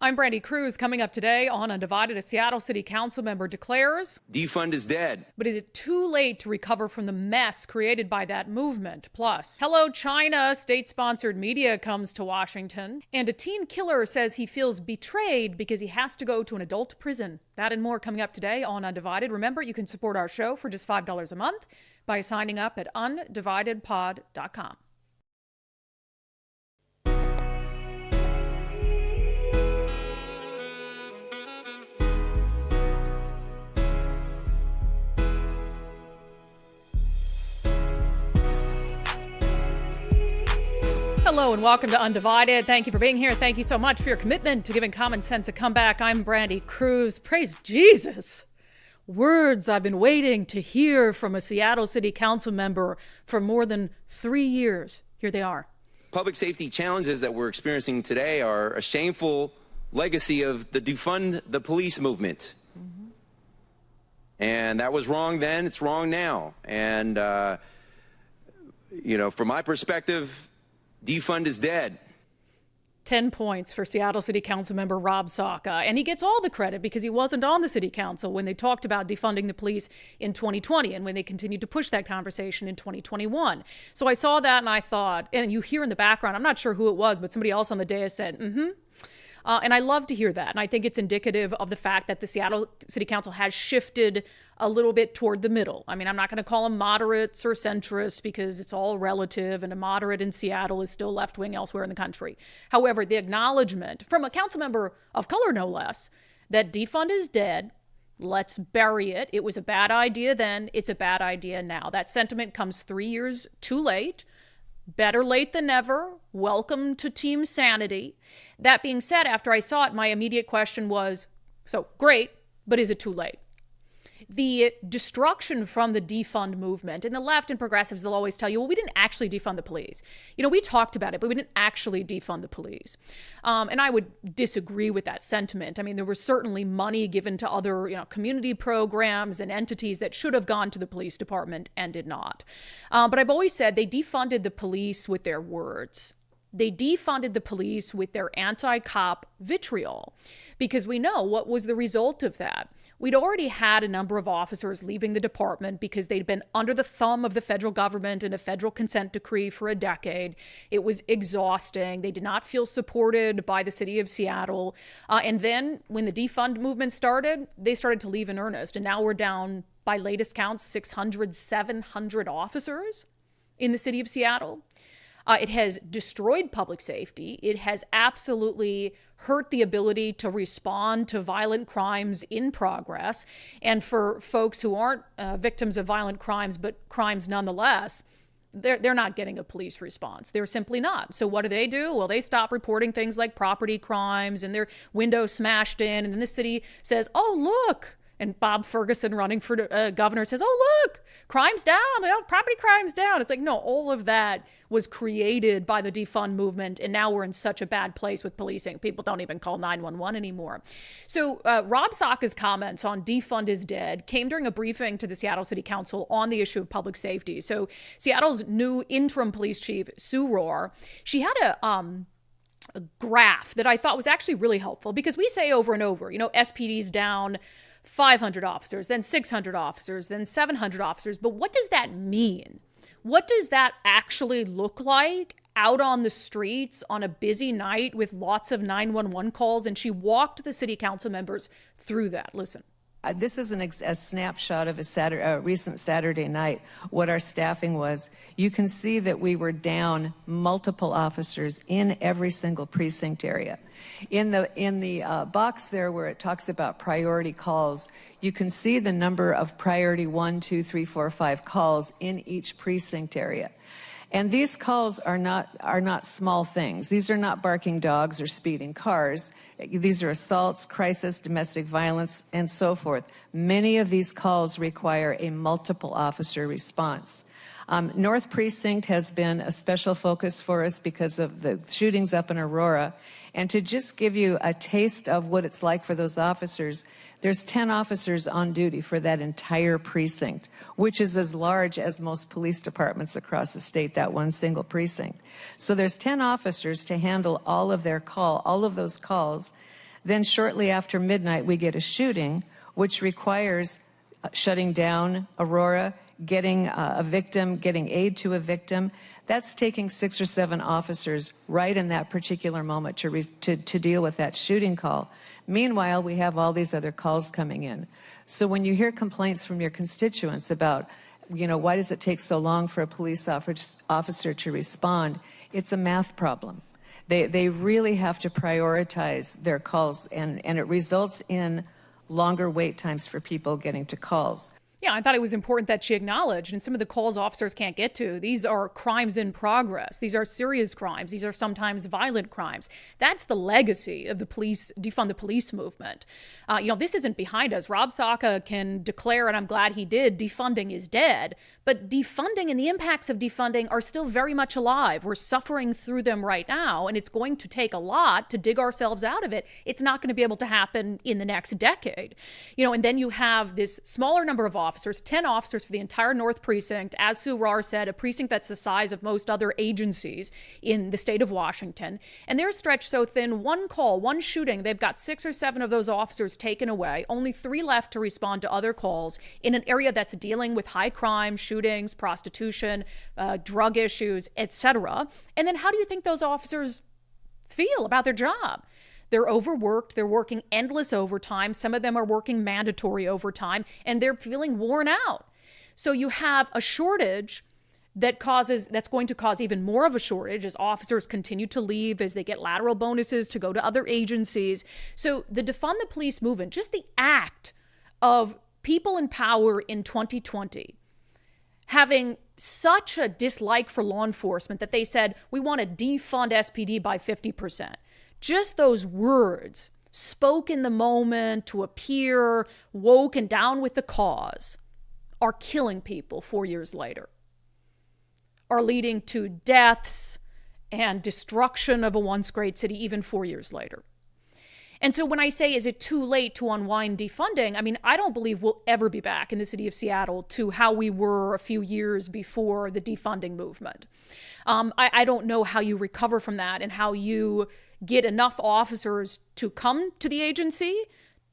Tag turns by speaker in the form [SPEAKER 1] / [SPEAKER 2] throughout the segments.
[SPEAKER 1] I'm Brandi. Kruse. Coming up today on Undivided, a Seattle City Council member declares
[SPEAKER 2] defund is dead.
[SPEAKER 1] But is it too late to recover from the mess created by that movement? Plus, hello China, state-sponsored media comes to Washington, and a teen killer says he feels betrayed because he has to go to an adult prison. That and more coming up today on Undivided. Remember, you can support our show for just $5 a month by signing up at undividedpod.com. Hello and welcome to Undivided. Thank you for being here. Thank you so much for your commitment to giving common sense a comeback. I'm Brandi Kruse. Praise Jesus. Words I've been waiting to hear from a Seattle City Council member for more than 3 years. Here they are.
[SPEAKER 2] Public safety challenges that we're experiencing today are a shameful legacy of the defund the police movement. And that was wrong then, it's wrong now. And, from my perspective, defund is dead.
[SPEAKER 1] 10 points for Seattle City Council member Rob Saka. And he gets all the credit because he wasn't on the city council when they talked about defunding the police in 2020 and when they continued to push that conversation in 2021. So I saw that and I thought, and you hear in the background, I'm not sure who it was, but somebody else on the dais said, and I love to hear that. And I think it's indicative of the fact that the Seattle City Council has shifted a little bit toward the middle. I mean, I'm not going to call them moderates or centrists because it's all relative, and a moderate in Seattle is still left-wing elsewhere in the country. However, the acknowledgement from a council member of color, no less, that defund is dead, let's bury it. It was a bad idea then. It's a bad idea now. That sentiment comes 3 years too late. Better late than never. Welcome to Team Sanity. That being said, after I saw it, my immediate question was, so great, but is it too late? The destruction from the defund movement, and the left and progressives, they'll always tell you, well, we didn't actually defund the police. We talked about it, but we didn't actually defund the police. And I would disagree with that sentiment. I mean, there was certainly money given to other, community programs and entities that should have gone to the police department and did not. But I've always said they defunded the police with their words. They defunded the police with their anti-cop vitriol, because we know what was the result of that. We'd already had a number of officers leaving the department because they'd been under the thumb of the federal government and a federal consent decree for a decade. It was exhausting. They did not feel supported by the city of Seattle. And then when the defund movement started, they started to leave in earnest. And now we're down, by latest counts, 600, 700 officers in the city of Seattle. It has destroyed public safety. It has absolutely hurt the ability to respond to violent crimes in progress. And for folks who aren't victims of violent crimes, but crimes nonetheless, they're not getting a police response. They're simply not. So what do? Well, they stop reporting things like property crimes and their windows smashed in. And then the city says, oh, look. And Bob Ferguson running for governor says, oh, look, crime's down, property crime's down. It's like, no, all of that was created by the defund movement. And now we're in such a bad place with policing. People don't even call 911 anymore. So Rob Saka's comments on defund is dead came during a briefing to the Seattle City Council on the issue of public safety. So Seattle's new interim police chief, Sue Rohr, she had a graph that I thought was actually really helpful, because we say over and over, SPD's down 500 officers, then 600 officers, then 700 officers. But what does that mean? What does that actually look like out on the streets on a busy night with lots of 911 calls? And she walked the city council members through that. Listen.
[SPEAKER 3] This is a snapshot of a recent Saturday night, what our staffing was. You can see that we were down multiple officers in every single precinct area. In the box there where it talks about priority calls, you can see the number of priority 1, 2, 3, 4, 5 calls in each precinct area. And these calls are not small things. These are not barking dogs or speeding cars. These are assaults, crisis, domestic violence, and so forth. Many of these calls require a multiple officer response. North Precinct has been a special focus for us because of the shootings up in Aurora. And to just give you a taste of what it's like for those officers, there's 10 officers on duty for that entire precinct, which is as large as most police departments across the state, that one single precinct. So there's 10 officers to handle all of those calls. Then shortly after midnight, we get a shooting, which requires shutting down Aurora, getting a victim, getting aid to a victim. That's taking 6 or 7 officers right in that particular moment to deal with that shooting call. Meanwhile, we have all these other calls coming in. So when you hear complaints from your constituents about, why does it take so long for a police officer to respond, it's a math problem. They really have to prioritize their calls, and it results in longer wait times for people getting to calls.
[SPEAKER 1] Yeah, I thought it was important that she acknowledged, and some of the calls officers can't get to, these are crimes in progress. These are serious crimes. These are sometimes violent crimes. That's the legacy of the police, defund the police movement. This isn't behind us. Rob Saka can declare, and I'm glad he did, defunding is dead. But defunding and the impacts of defunding are still very much alive. We're suffering through them right now, and it's going to take a lot to dig ourselves out of it. It's not going to be able to happen in the next decade. And then you have this smaller number of officers, 10 officers for the entire North Precinct. As Sue Rahr said, a precinct that's the size of most other agencies in the state of Washington. And they're stretched so thin, one call, one shooting, they've got 6 or 7 of those officers taken away, only 3 left to respond to other calls in an area that's dealing with high crime, shootings, prostitution, drug issues, etc. And then how do you think those officers feel about their job? They're overworked. They're working endless overtime. Some of them are working mandatory overtime, and they're feeling worn out. So you have a shortage that's going to cause even more of a shortage as officers continue to leave, as they get lateral bonuses to go to other agencies. So the defund the police movement, just the act of people in power in 2020 having such a dislike for law enforcement that they said, we want to defund SPD by 50%. Just those words, spoke in the moment to appear woke and down with the cause, are killing people 4 years later, are leading to deaths and destruction of a once great city even 4 years later. And so when I say, is it too late to unwind defunding? I mean, I don't believe we'll ever be back in the city of Seattle to how we were a few years before the defunding movement. I don't know how you recover from that and how you get enough officers to come to the agency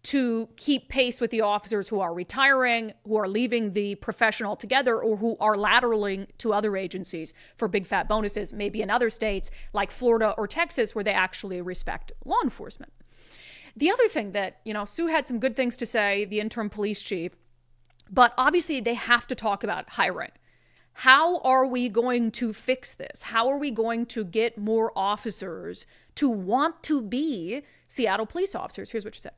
[SPEAKER 1] to keep pace with the officers who are retiring, who are leaving the profession altogether, or who are lateraling to other agencies for big fat bonuses, maybe in other states like Florida or Texas, where they actually respect law enforcement. The other thing that, Sue had some good things to say, the interim police chief, but obviously they have to talk about hiring. How are we going to fix this? How are we going to get more officers to want to be Seattle police officers? Here's what she said.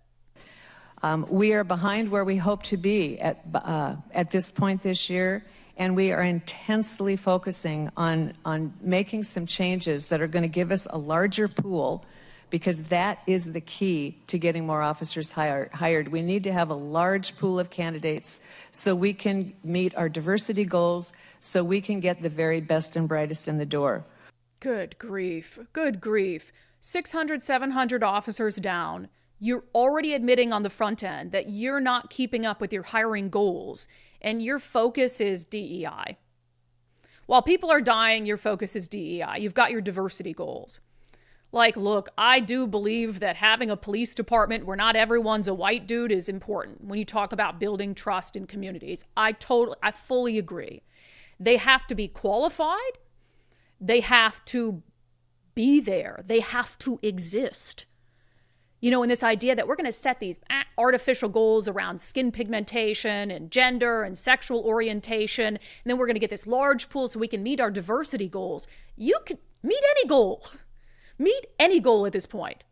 [SPEAKER 3] We are behind where we hope to be at this point this year, and we are intensely focusing on making some changes that are going to give us a larger pool, because that is the key to getting more officers hired. We need to have a large pool of candidates so we can meet our diversity goals, so we can get the very best and brightest in the door.
[SPEAKER 1] Good grief. Good grief. 600, 700 officers down. You're already admitting on the front end that you're not keeping up with your hiring goals, and your focus is DEI. While people are dying, your focus is DEI. You've got your diversity goals. Like, look, I do believe that having a police department where not everyone's a white dude is important when you talk about building trust in communities. I fully agree. They have to be qualified. They have to be there. They have to exist. And this idea that we're going to set these artificial goals around skin pigmentation and gender and sexual orientation, and then we're going to get this large pool so we can meet our diversity goals. You can meet any goal. Meet any goal at this point.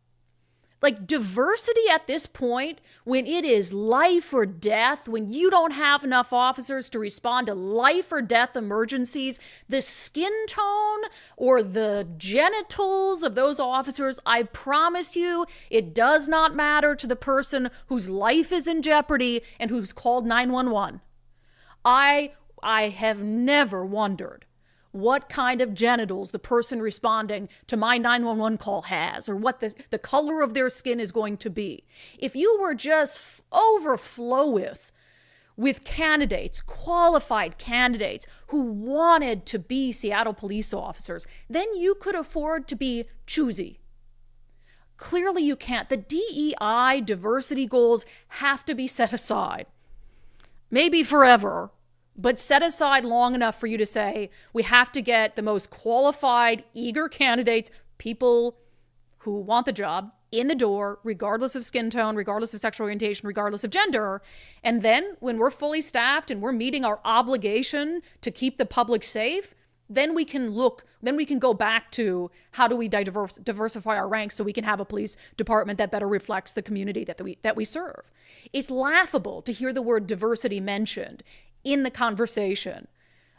[SPEAKER 1] Like, diversity at this point, when it is life or death, when you don't have enough officers to respond to life or death emergencies, the skin tone or the genitals of those officers, I promise you, it does not matter to the person whose life is in jeopardy and who's called 911. I have never wondered what kind of genitals the person responding to my 911 call has, or what the color of their skin is going to be. If you were just overfloweth with candidates, qualified candidates who wanted to be Seattle police officers, then you could afford to be choosy. Clearly you can't. The DEI diversity goals have to be set aside. Maybe forever, but set aside long enough for you to say, we have to get the most qualified, eager candidates, people who want the job, in the door, regardless of skin tone, regardless of sexual orientation, regardless of gender. And then when we're fully staffed and we're meeting our obligation to keep the public safe, then we can go back to how do we diversify our ranks so we can have a police department that better reflects the community that we serve. It's laughable to hear the word diversity mentioned in the conversation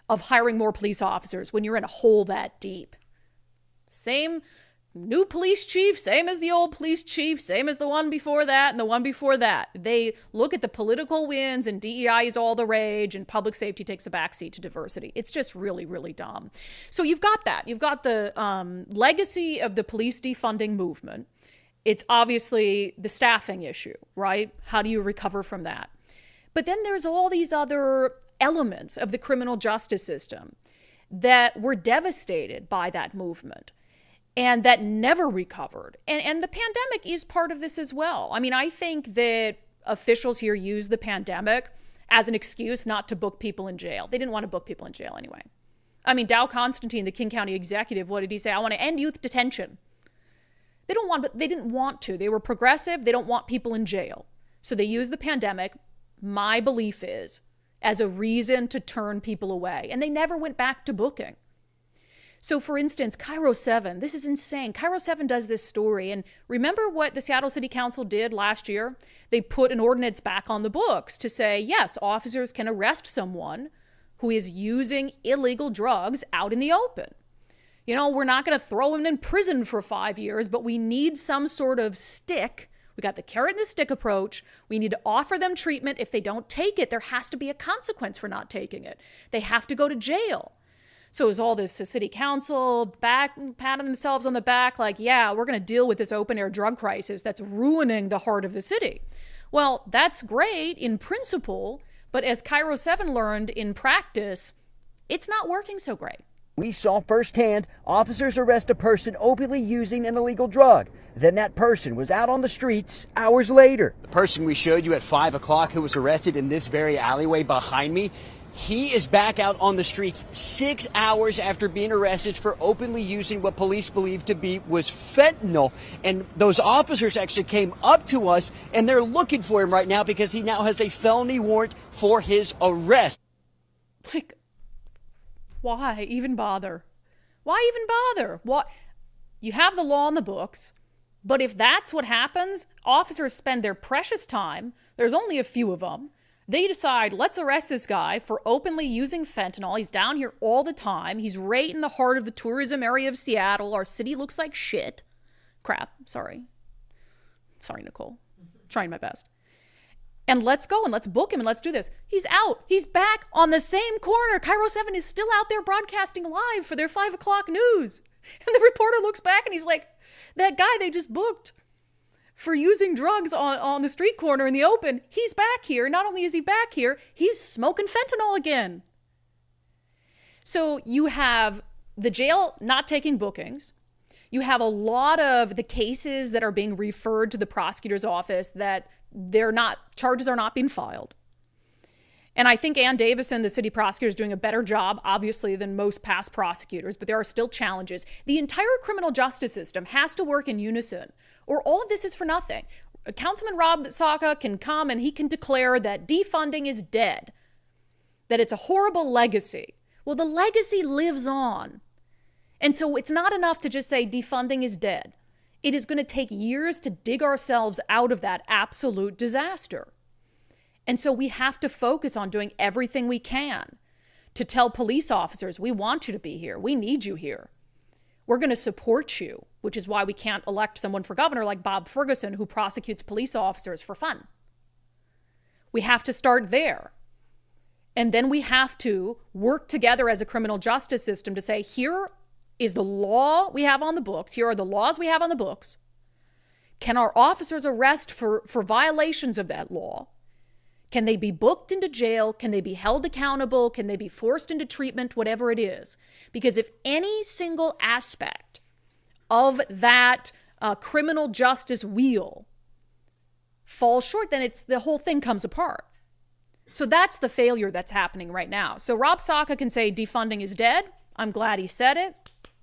[SPEAKER 1] of hiring more police officers when you're in a hole that deep. Same new police chief, same as the old police chief, same as the one before that and the one before that. They look at the political wins and DEI is all the rage and public safety takes a backseat to diversity. It's just really, really dumb. So you've got that. You've got the legacy of the police defunding movement. It's obviously the staffing issue, right? How do you recover from that? But then there's all these other elements of the criminal justice system that were devastated by that movement and that never recovered. And the pandemic is part of this as well. I mean, I think that officials here use the pandemic as an excuse not to book people in jail. They didn't want to book people in jail anyway. I mean, Dow Constantine, the King County executive, what did he say? I want to end youth detention. They didn't want to. They were progressive. They don't want people in jail. So they use the pandemic, my belief is, as a reason to turn people away. And they never went back to booking. So for instance, Cairo 7, this is insane. Cairo 7 does this story. And remember what the Seattle City Council did last year? They put an ordinance back on the books to say, yes, officers can arrest someone who is using illegal drugs out in the open. You know, we're not going to throw him in prison for 5 years, but we need some sort of stick. We got the carrot and the stick approach. We need to offer them treatment. If they don't take it, there has to be a consequence for not taking it. They have to go to jail. So it was all this, the city council patting themselves on the back like, yeah, we're going to deal with this open air drug crisis that's ruining the heart of the city. Well, that's great in principle, but as Cairo 7 learned in practice, it's not working so great.
[SPEAKER 4] We saw firsthand officers arrest a person openly using an illegal drug. Then that person was out on the streets hours later.
[SPEAKER 5] The person we showed you at 5 o'clock who was arrested in this very alleyway behind me, he is back out on the streets 6 hours after being arrested for openly using what police believed to be was fentanyl. And those officers actually came up to us and they're looking for him right now because he now has a felony warrant for his arrest.
[SPEAKER 1] Like, why even bother? Why even bother? What? You have the law on the books, but if that's what happens, officers spend their precious time, there's only a few of them, they decide, let's arrest this guy for openly using fentanyl. He's down here all the time. He's right in the heart of the tourism area of Seattle. Our city looks like shit. Crap, sorry. Sorry, Nicole. Trying my best. And let's go and let's book him and let's do this. He's out. He's back on the same corner. Cairo 7 is still out there broadcasting live for their 5 o'clock news. And the reporter looks back and he's like, that guy they just booked for using drugs on the street corner in the open, he's back here. Not only is he back here, he's smoking fentanyl again. So you have the jail not taking bookings. You have a lot of the cases that are being referred to the prosecutor's office that charges are not being filed. And I think Ann Davison, the city prosecutor, is doing a better job, obviously, than most past prosecutors, but there are still challenges. The entire criminal justice system has to work in unison, or all of this is for nothing. Councilman Rob Saka can come and he can declare that defunding is dead, that it's a horrible legacy. Well, the legacy lives on. And so it's not enough to just say defunding is dead. It is going to take years to dig ourselves out of that absolute disaster. And so we have to focus on doing everything we can to tell police officers, we want you to be here. We need you here. We're going to support you, which is why we can't elect someone for governor like Bob Ferguson, who prosecutes police officers for fun. We have to start there. And then we have to work together as a criminal justice system to say, here is the law we have on the books. Here are the laws we have on the books. Can our officers arrest for violations of that law? Can they be booked into jail? Can they be held accountable? Can they be forced into treatment? Whatever it is. Because if any single aspect of that criminal justice wheel falls short, then the whole thing comes apart. So that's the failure that's happening right now. So Rob Saka can say defunding is dead. I'm glad he said it.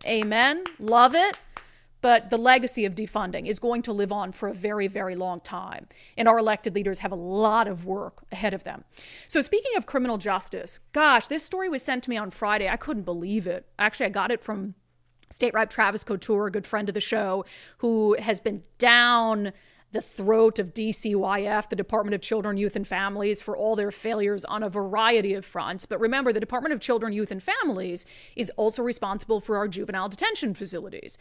[SPEAKER 1] Amen. Love it. But the legacy of defunding is going to live on for a very, very long time. And our elected leaders have a lot of work ahead of them. So speaking of criminal justice, gosh, this story was sent to me on Friday. I couldn't believe it. Actually, I got it from State Rep Travis Couture, a good friend of the show, who has been down the throat of DCYF, the Department of Children, Youth and Families, for all their failures on a variety of fronts. But remember, the Department of Children, Youth and Families is also responsible for our juvenile detention facilities.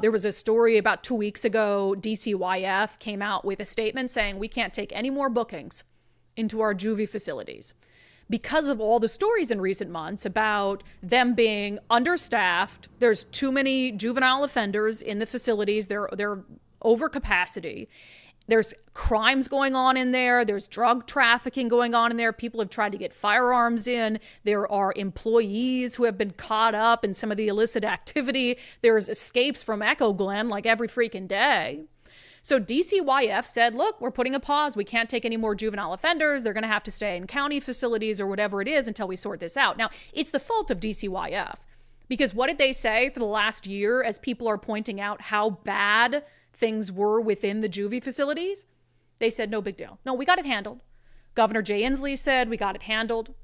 [SPEAKER 1] There was a story about 2 weeks ago. DCYF came out with a statement saying we can't take any more bookings into our juvie facilities because of all the stories in recent months about them being understaffed. There's too many juvenile offenders in the facilities. They're over capacity. There's crimes going on in there. There's drug trafficking going on in there. People have tried to get firearms in. There are employees who have been caught up in some of the illicit activity. There's escapes from Echo Glen like every freaking day. So DCYF said, look, we're putting a pause. We can't take any more juvenile offenders. They're going to have to stay in county facilities or whatever it is until we sort this out. Now, it's the fault of DCYF, because what did they say for the last year as people are pointing out how bad things were within the juvie facilities? They said, no big deal. No, we got it handled. Governor Jay Inslee said we got it handled.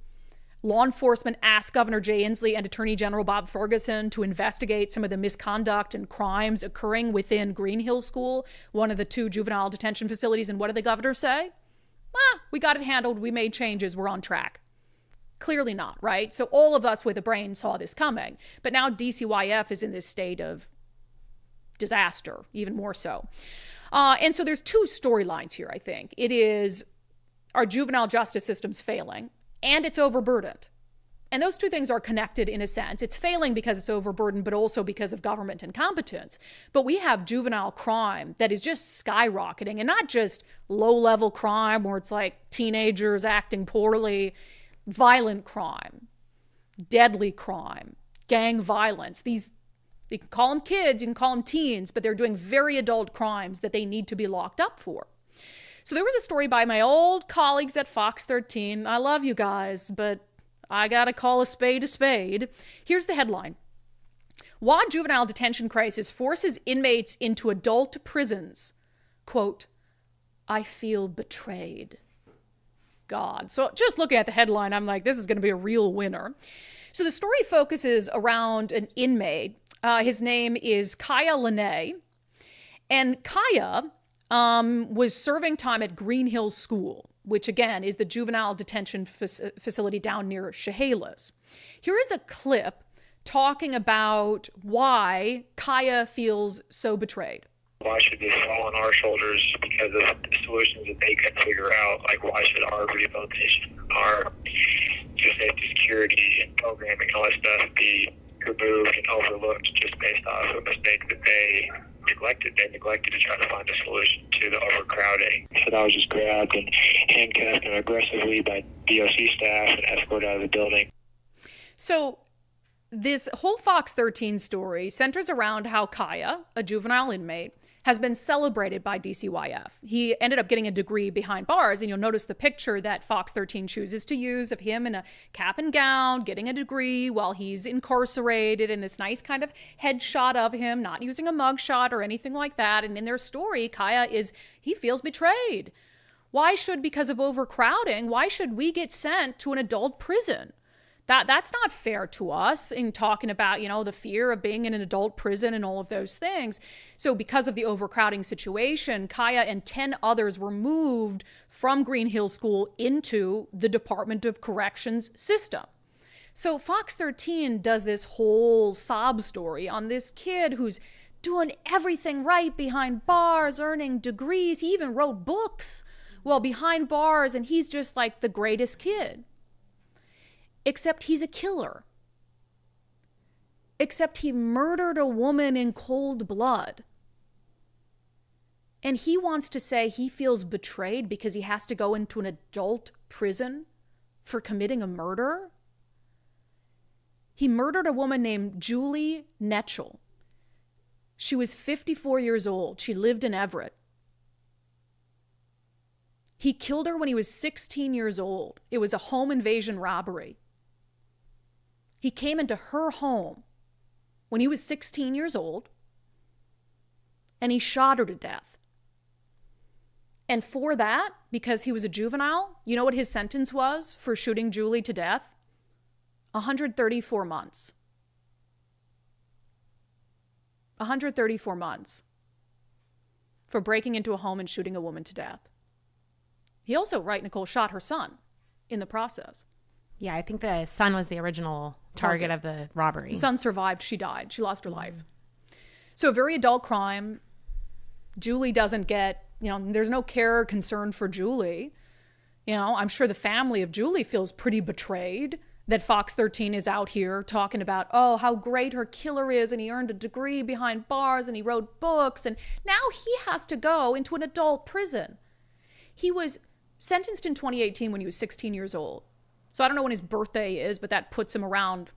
[SPEAKER 1] Law enforcement asked Governor Jay Inslee and Attorney General Bob Ferguson to investigate some of the misconduct and crimes occurring within Green Hill School, one of the 2 juvenile detention facilities. And what did the governor say? We got it handled. We made changes. We're on track. Clearly not, right? So all of us with a brain saw this coming. But now DCYF is in this state of disaster, even more so. And so there's 2 storylines here, I think. It is our juvenile justice system's failing, and it's overburdened. And those 2 things are connected in a sense. It's failing because it's overburdened, but also because of government incompetence. But we have juvenile crime that is just skyrocketing, and not just low-level crime where it's like teenagers acting poorly. Violent crime, deadly crime, gang violence. You can call them kids, you can call them teens, but they're doing very adult crimes that they need to be locked up for. So there was a story by my old colleagues at Fox 13. I love you guys, but I gotta call a spade a spade. Here's the headline. Why juvenile detention crisis forces inmates into adult prisons. Quote, I feel betrayed. God. So just looking at the headline, I'm like, this is going to be a real winner. So the story focuses around an inmate. His name is Kaya Lene. And Kaya was serving time at Green Hill School, which again is the juvenile detention facility down near Chehalis. Here is a clip talking about why Kaya feels so betrayed.
[SPEAKER 6] Why should this fall on our shoulders because of the solutions that they couldn't figure out? Like, why should our rehabilitation, our safety, security, and programming, all that stuff be removed and overlooked just based off of a mistake that they neglected? They neglected to try to find a solution to the overcrowding. So I was just grabbed and handcuffed and aggressively by DOC staff and escorted out of the building.
[SPEAKER 1] So this whole Fox 13 story centers around how Kaya, a juvenile inmate, has been celebrated by DCYF. He ended up getting a degree behind bars, and you'll notice the picture that Fox 13 chooses to use of him in a cap and gown, getting a degree while he's incarcerated, and this nice kind of headshot of him, not using a mugshot or anything like that. And in their story, Kaya he feels betrayed. Why should, because of overcrowding, why should we get sent to an adult prison? That's not fair to us in talking about, the fear of being in an adult prison and all of those things. So because of the overcrowding situation, Kaya and 10 others were moved from Green Hill School into the Department of Corrections system. So Fox 13 does this whole sob story on this kid who's doing everything right behind bars, earning degrees. He even wrote books while behind bars, and he's just like the greatest kid. Except he's a killer. Except he murdered a woman in cold blood. And he wants to say he feels betrayed because he has to go into an adult prison for committing a murder. He murdered a woman named Julie Netchell. She was 54 years old. She lived in Everett. He killed her when he was 16 years old. It was a home invasion robbery. He came into her home when he was 16 years old, and he shot her to death. And for that, because he was a juvenile, you know what his sentence was for shooting Julie to death? 134 months. 134 months for breaking into a home and shooting a woman to death. He also, right, Nicole, shot her son in the process.
[SPEAKER 7] Yeah, I think the son was the original target of the robbery.
[SPEAKER 1] The son survived. She died. She lost her life. So a very adult crime. Julie doesn't get, there's no care or concern for Julie. I'm sure the family of Julie feels pretty betrayed that Fox 13 is out here talking about, oh, how great her killer is, and he earned a degree behind bars, and he wrote books, and now he has to go into an adult prison. He was sentenced in 2018 when he was 16 years old. So I don't know when his birthday is, but that puts him around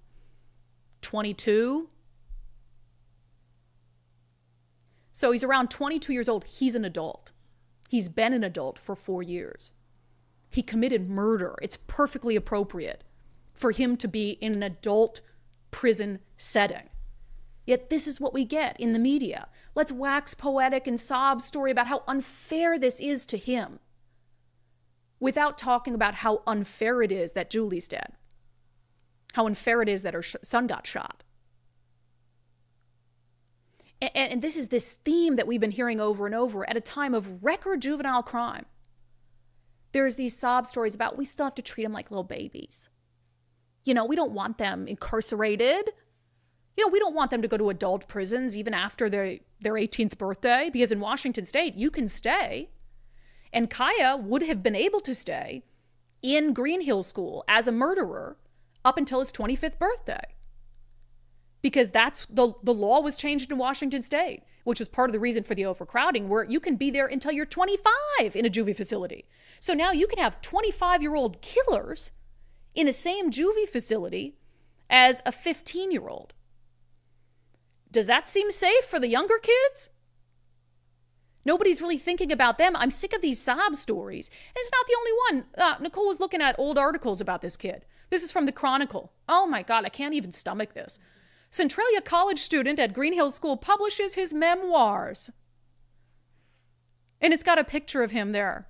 [SPEAKER 1] 22. So he's around 22 years old. He's an adult. He's been an adult for 4 years. He committed murder. It's perfectly appropriate for him to be in an adult prison setting. Yet this is what we get in the media. Let's wax poetic and sob story about how unfair this is to him, without talking about how unfair it is that Julie's dead, how unfair it is that her son got shot. And this is this theme that we've been hearing over and over at a time of record juvenile crime. There's these sob stories about we still have to treat them like little babies. We don't want them incarcerated. We don't want them to go to adult prisons even after their 18th birthday, because in Washington state, you can stay. And Kaya would have been able to stay in Green Hill School as a murderer up until his 25th birthday. Because that's the law was changed in Washington state, which was part of the reason for the overcrowding, where you can be there until you're 25 in a juvie facility. So now you can have 25-year-old killers in the same juvie facility as a 15-year-old. Does that seem safe for the younger kids? Nobody's really thinking about them. I'm sick of these sob stories. And it's not the only one. Nicole was looking at old articles about this kid. This is from the Chronicle. Oh my God, I can't even stomach this. Centralia College student at Green Hill School publishes his memoirs. And it's got a picture of him there.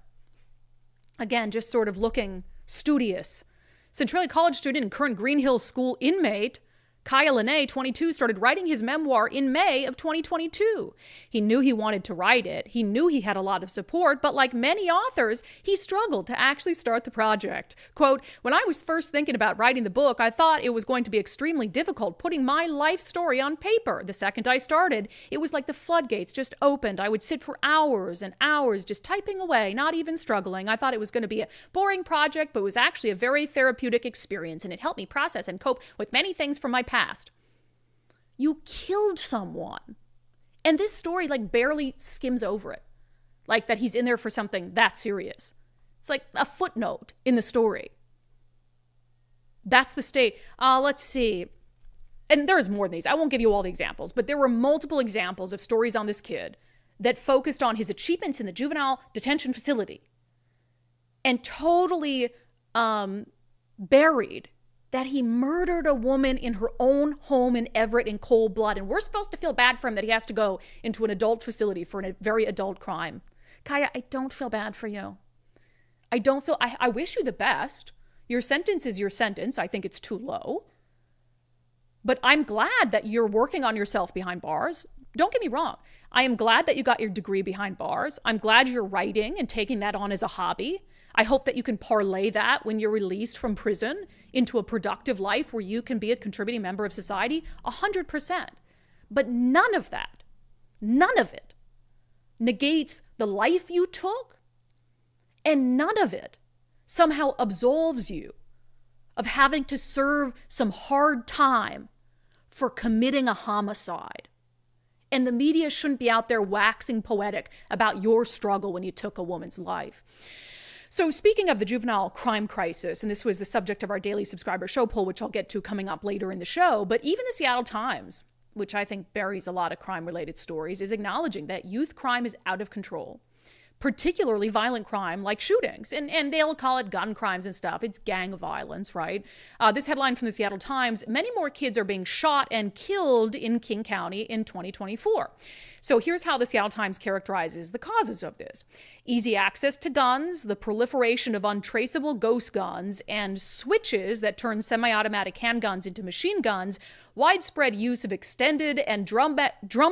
[SPEAKER 1] Again, just sort of looking studious. Centralia College student and current Green Hill School inmate Kaya Lene, 22, started writing his memoir in May of 2022. He knew he wanted to write it. He knew he had a lot of support, but like many authors, he struggled to actually start the project. Quote, when I was first thinking about writing the book, I thought it was going to be extremely difficult putting my life story on paper. The second I started, it was like the floodgates just opened. I would sit for hours and hours just typing away, not even struggling. I thought it was going to be a boring project, but it was actually a very therapeutic experience, and it helped me process and cope with many things from my past. You killed someone. And this story barely skims over it. Like that he's in there for something that serious. It's like a footnote in the story. That's the state. Let's see. And there's more than these. I won't give you all the examples, but there were multiple examples of stories on this kid that focused on his achievements in the juvenile detention facility and totally buried that he murdered a woman in her own home in Everett in cold blood. And we're supposed to feel bad for him that he has to go into an adult facility for a very adult crime. Kaya, I don't feel bad for you. I wish you the best. Your sentence is your sentence. I think it's too low. But I'm glad that you're working on yourself behind bars. Don't get me wrong. I am glad that you got your degree behind bars. I'm glad you're writing and taking that on as a hobby. I hope that you can parlay that when you're released from prison into a productive life where you can be a contributing member of society, 100%. But none of it negates the life you took, and none of it somehow absolves you of having to serve some hard time for committing a homicide. And the media shouldn't be out there waxing poetic about your struggle when you took a woman's life. So speaking of the juvenile crime crisis, and this was the subject of our daily subscriber show poll, which I'll get to coming up later in the show, but even the Seattle Times which I think buries a lot of crime-related stories, is acknowledging that youth crime is out of control, particularly violent crime like shootings. And they'll call it gun crimes and stuff. It's gang violence, right? This headline from the Seattle Times, many more kids are being shot and killed in King County in 2024. So here's how the Seattle Times characterizes the causes of this. Easy access to guns, the proliferation of untraceable ghost guns, and switches that turn semi-automatic handguns into machine guns, widespread use of extended and drum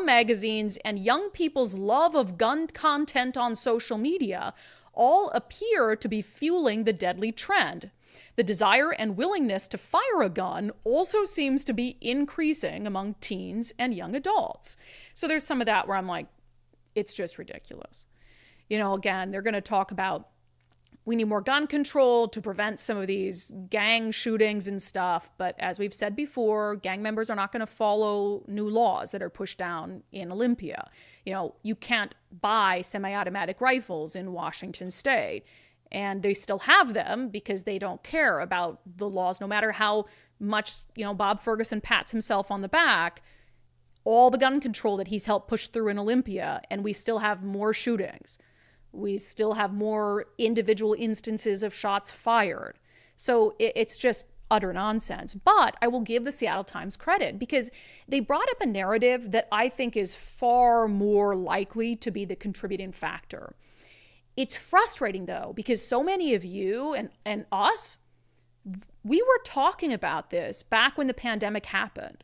[SPEAKER 1] magazines, and young people's love of gun content on social media all appear to be fueling the deadly trend. The desire and willingness to fire a gun also seems to be increasing among teens and young adults. So there's some of that where I'm like, it's just ridiculous. You know, again, they're going to talk about we need more gun control to prevent some of these gang shootings and stuff. But as we've said before, gang members are not going to follow new laws that are pushed down in Olympia. You know, you can't buy semi-automatic rifles in Washington State. And they still have them because they don't care about the laws, no matter how much, you know, Bob Ferguson pats himself on the back, all the gun control that he's helped push through in Olympia, and we still have more shootings. We still have more individual instances of shots fired. So it's just utter nonsense. But I will give the Seattle Times credit because they brought up a narrative that I think is far more likely to be the contributing factor. It's frustrating, though, because so many of you and us, we were talking about this back when the pandemic happened,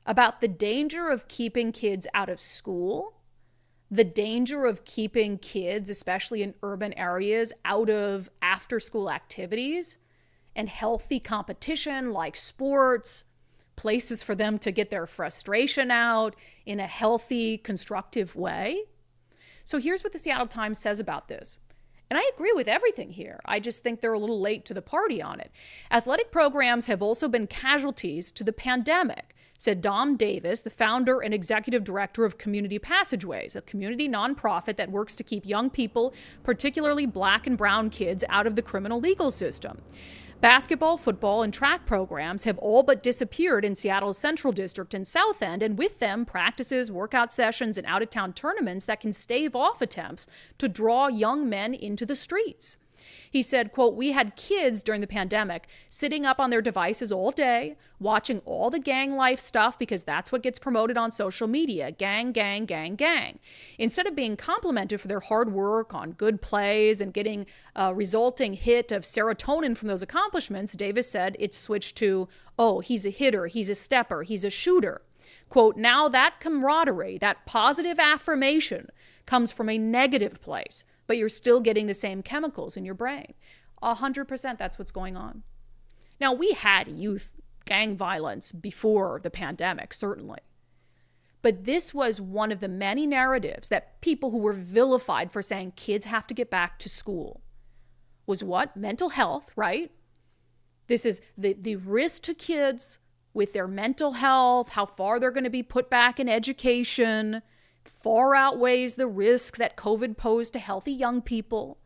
[SPEAKER 1] about the danger of keeping kids out of school, the danger of keeping kids, especially in urban areas, out of after-school activities and healthy competition like sports, places for them to get their frustration out in a healthy, constructive way. So here's what the Seattle Times says about this. And I agree with everything here. I just think they're a little late to the party on it. Athletic programs have also been casualties to the pandemic, said Dom Davis, the founder and executive director of Community Passageways, a community nonprofit that works to keep young people, particularly Black and brown kids, out of the criminal legal system. Basketball, football, and track programs have all but disappeared in Seattle's Central District and South End, and with them, practices, workout sessions, and out-of-town tournaments that can stave off attempts to draw young men into the streets. He said, quote, "We had kids during the pandemic sitting up on their devices all day, watching all the gang life stuff because that's what gets promoted on social media. Gang, gang, gang, gang. Instead of being complimented for their hard work on good plays and getting a resulting hit of serotonin from those accomplishments, Davis said it switched to, oh, he's a hitter, he's a stepper, he's a shooter. Quote, now that camaraderie, that positive affirmation comes from a negative place, but you're still getting the same chemicals in your brain. 100% that's what's going on. Now, we had youth gang violence before the pandemic, certainly. But this was one of the many narratives that people who were vilified for saying kids have to get back to school was what? Mental health, right? This is the risk to kids with their mental health, how far they're going to be put back in education, far outweighs the risk that COVID posed to healthy young people.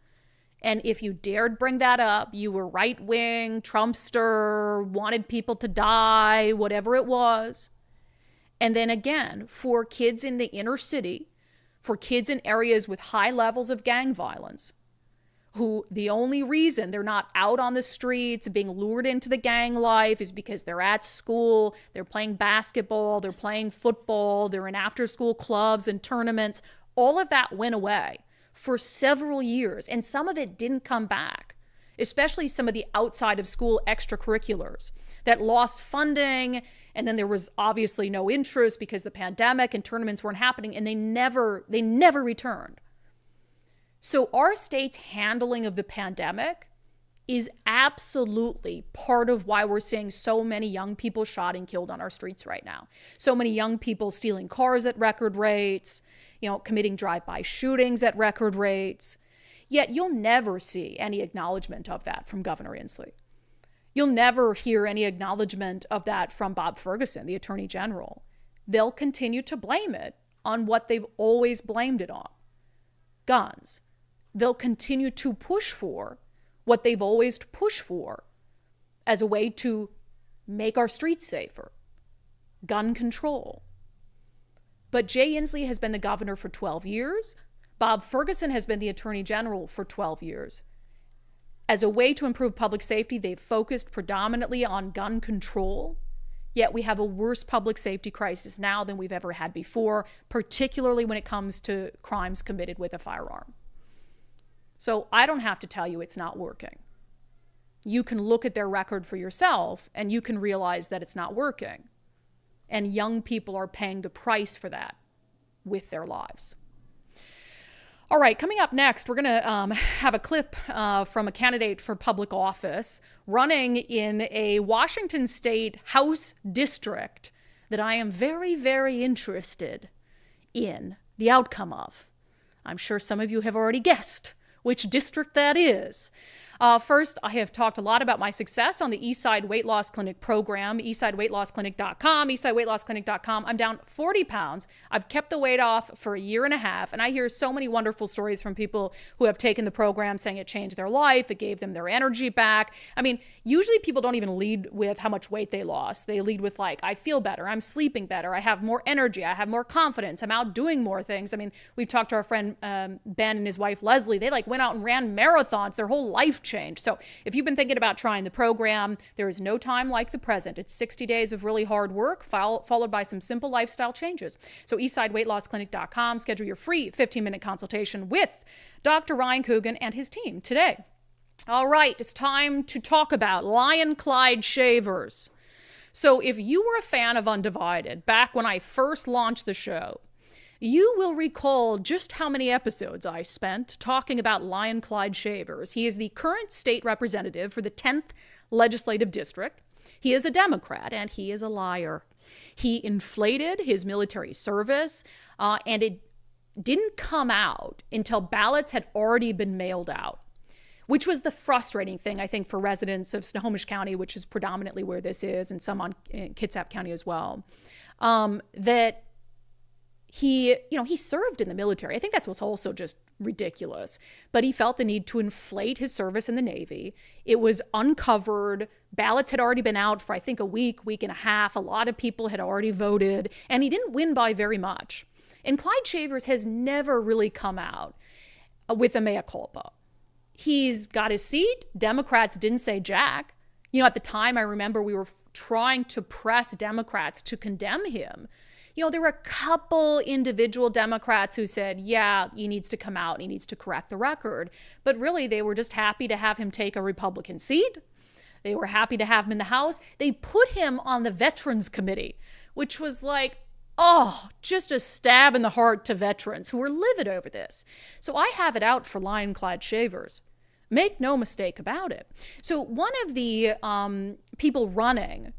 [SPEAKER 1] And if you dared bring that up, you were right-wing, Trumpster, wanted people to die, whatever it was. And then again, for kids in the inner city, for kids in areas with high levels of gang violence, who the only reason they're not out on the streets being lured into the gang life is because they're at school, they're playing basketball, they're playing football, they're in after-school clubs and tournaments. All of that went away for several years, and some of it didn't come back, especially some of the outside of school extracurriculars that lost funding, and then there was obviously no interest because the pandemic and tournaments weren't happening, and they never returned. So our state's handling of the pandemic is absolutely part of why we're seeing so many young people shot and killed on our streets right now. So many young people stealing cars at record rates, committing drive-by shootings at record rates. Yet you'll never see any acknowledgement of that from Governor Inslee. You'll never hear any acknowledgement of that from Bob Ferguson, the Attorney General. They'll continue to blame it on what they've always blamed it on: guns. They'll continue to push for what they've always pushed for as a way to make our streets safer: gun control. But Jay Inslee has been the governor for 12 years. Bob Ferguson has been the attorney general for 12 years. As a way to improve public safety, they've focused predominantly on gun control. Yet we have a worse public safety crisis now than we've ever had before, particularly when it comes to crimes committed with a firearm. So I don't have to tell you it's not working. You can look at their record for yourself and you can realize that it's not working. And young people are paying the price for that with their lives. All right, coming up next, we're going to have a clip from a candidate for public office running in a Washington State House district that I am very, very interested in the outcome of. I'm sure some of you have already guessed which district that is. First, I have talked a lot about my success on the Eastside Weight Loss Clinic program, eastsideweightlossclinic.com, eastsideweightlossclinic.com. I'm down 40 pounds. I've kept the weight off for a year and a half, and I hear so many wonderful stories from people who have taken the program saying it changed their life, it gave them their energy back. I mean, usually people don't even lead with how much weight they lost. They lead with like, I feel better, I'm sleeping better, I have more energy, I have more confidence, I'm out doing more things. I mean, we've talked to our friend Ben and his wife Leslie. They like went out and ran marathons. Their whole life changed. So if you've been thinking about trying the program, there is no time like the present. It's 60 days of really hard work followed by some simple lifestyle changes. So eastsideweightlossclinic.com, schedule your free 15-minute consultation with Dr. Ryan Coogan and his team today. All right, it's time to talk about Lion Clyde shavers. So if you were a fan of Undivided back when I first launched the show, you will recall just how many episodes I spent talking about Lion Clyde Shavers. He is the current state representative for the 10th Legislative District. He is a Democrat, and he is a liar. He inflated his military service, and it didn't come out until ballots had already been mailed out, which was the frustrating thing, I think, for residents of Snohomish County, which is predominantly where this is, and some in Kitsap County as well, that he served in the military. I think that's what's also just ridiculous. But he felt the need to inflate his service in the Navy. It was uncovered. Ballots had already been out for, I think, a week and a half. A lot of people had already voted, and he didn't win by very much. And Clyde Shavers has never really come out with a mea culpa. He's got his seat. Democrats didn't say jack. At the time, I remember we were trying to press Democrats to condemn him. There were a couple individual Democrats who said, yeah, he needs to come out, he needs to correct the record. But really, they were just happy to have him take a Republican seat. They were happy to have him in the House. They put him on the Veterans Committee, which was like, just a stab in the heart to veterans who were livid over this. So I have it out for Lion Clyde Shavers. Make no mistake about it. So one of the people running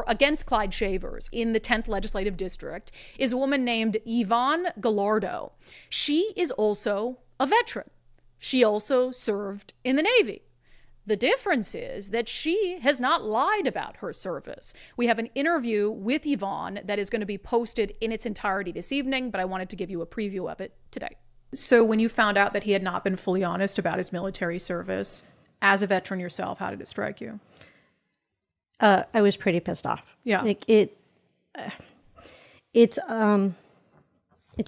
[SPEAKER 1] against Clyde Shavers in the 10th Legislative District is a woman named Yvonne Gallardo. She is also a veteran. She also served in the Navy. The difference is that she has not lied about her service. We have an interview with Yvonne that is going to be posted in its entirety this evening, but I wanted to give you a preview of it today. So when you found out that he had not been fully honest about his military service, as a veteran yourself, how did it strike you?
[SPEAKER 8] I was pretty pissed off.
[SPEAKER 1] Yeah.
[SPEAKER 8] It's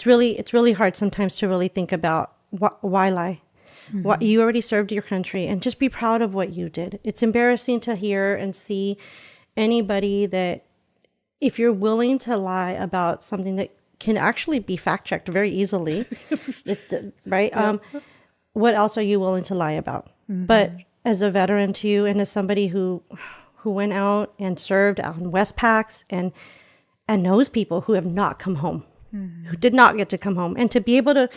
[SPEAKER 8] really hard sometimes to really think about why lie. Mm-hmm. What you already served your country, and just be proud of what you did. It's embarrassing to hear and see anybody that, if you're willing to lie about something that can actually be fact checked very easily, right? Yeah. What else are you willing to lie about? Mm-hmm. But as a veteran too, and as somebody who went out and served out in Westpacks and knows people who have not come home, mm-hmm. who did not get to come home. And to be able to,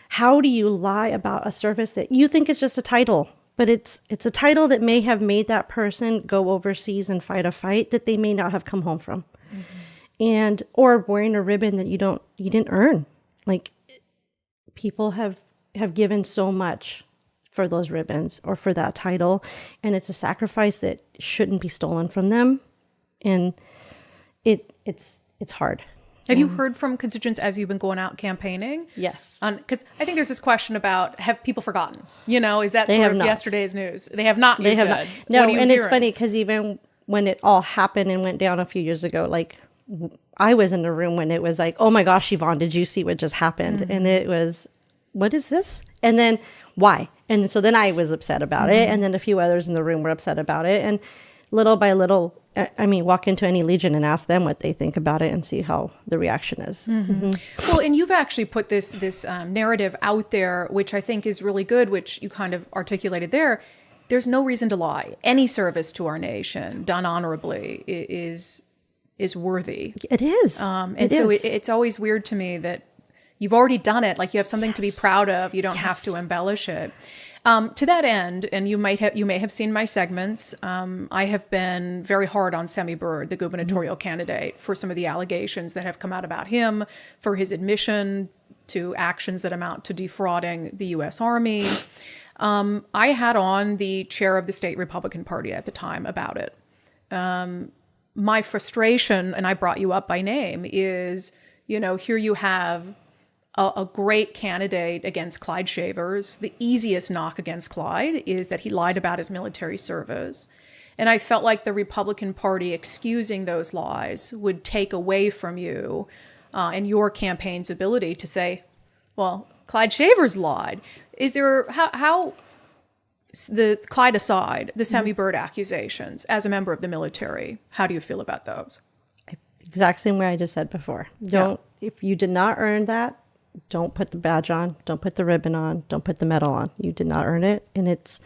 [SPEAKER 8] how do you lie about a service that you think is just a title, but it's a title that may have made that person go overseas and fight a fight that they may not have come home from. Mm-hmm. Or wearing a ribbon that you didn't earn. Like, people have given so much for those ribbons or for that title, and it's a sacrifice that shouldn't be stolen from them, and it's hard.
[SPEAKER 1] Have you heard from constituents as you've been going out campaigning?
[SPEAKER 8] Yes.
[SPEAKER 1] Because I think there's this question about, have people forgotten? Is that
[SPEAKER 8] they
[SPEAKER 1] sort of
[SPEAKER 8] not.
[SPEAKER 1] Yesterday's news? They have not.
[SPEAKER 8] They have not. No, and it's funny because even when it all happened and went down a few years ago, like I was in the room when it was like, oh my gosh, Yvonne, did you see what just happened? And it was, what is this? And then why? And so then I was upset about it. And then a few others in the room were upset about it. And little by little, I mean, walk into any Legion and ask them what they think about it and see how the reaction is.
[SPEAKER 1] Well, and you've actually put this narrative out there, which I think is really good, which you kind of articulated there. There's no reason to lie. Any service to our nation done honorably is worthy.
[SPEAKER 8] It is.
[SPEAKER 1] It's always weird to me that you've already done it. Like, you have something to be proud of. You don't have to embellish it. To that end, and you may have seen my segments, I have been very hard on Semi Bird, the gubernatorial candidate, for some of the allegations that have come out about him, for his admission to actions that amount to defrauding the U.S. Army. I had on the chair of the state Republican Party at the time about it. My frustration, and I brought you up by name, is, here you have a great candidate against Clyde Shavers. The easiest knock against Clyde is that he lied about his military service. And I felt like the Republican Party excusing those lies would take away from you and your campaign's ability to say, well, Clyde Shavers lied. Is there, how the Clyde aside, the Semi Bird accusations as a member of the military, how do you feel about those?
[SPEAKER 8] Exact same way I just said before. If you did not earn that, don't put the badge on, don't put the ribbon on, don't put the medal on. You did not earn it. And it's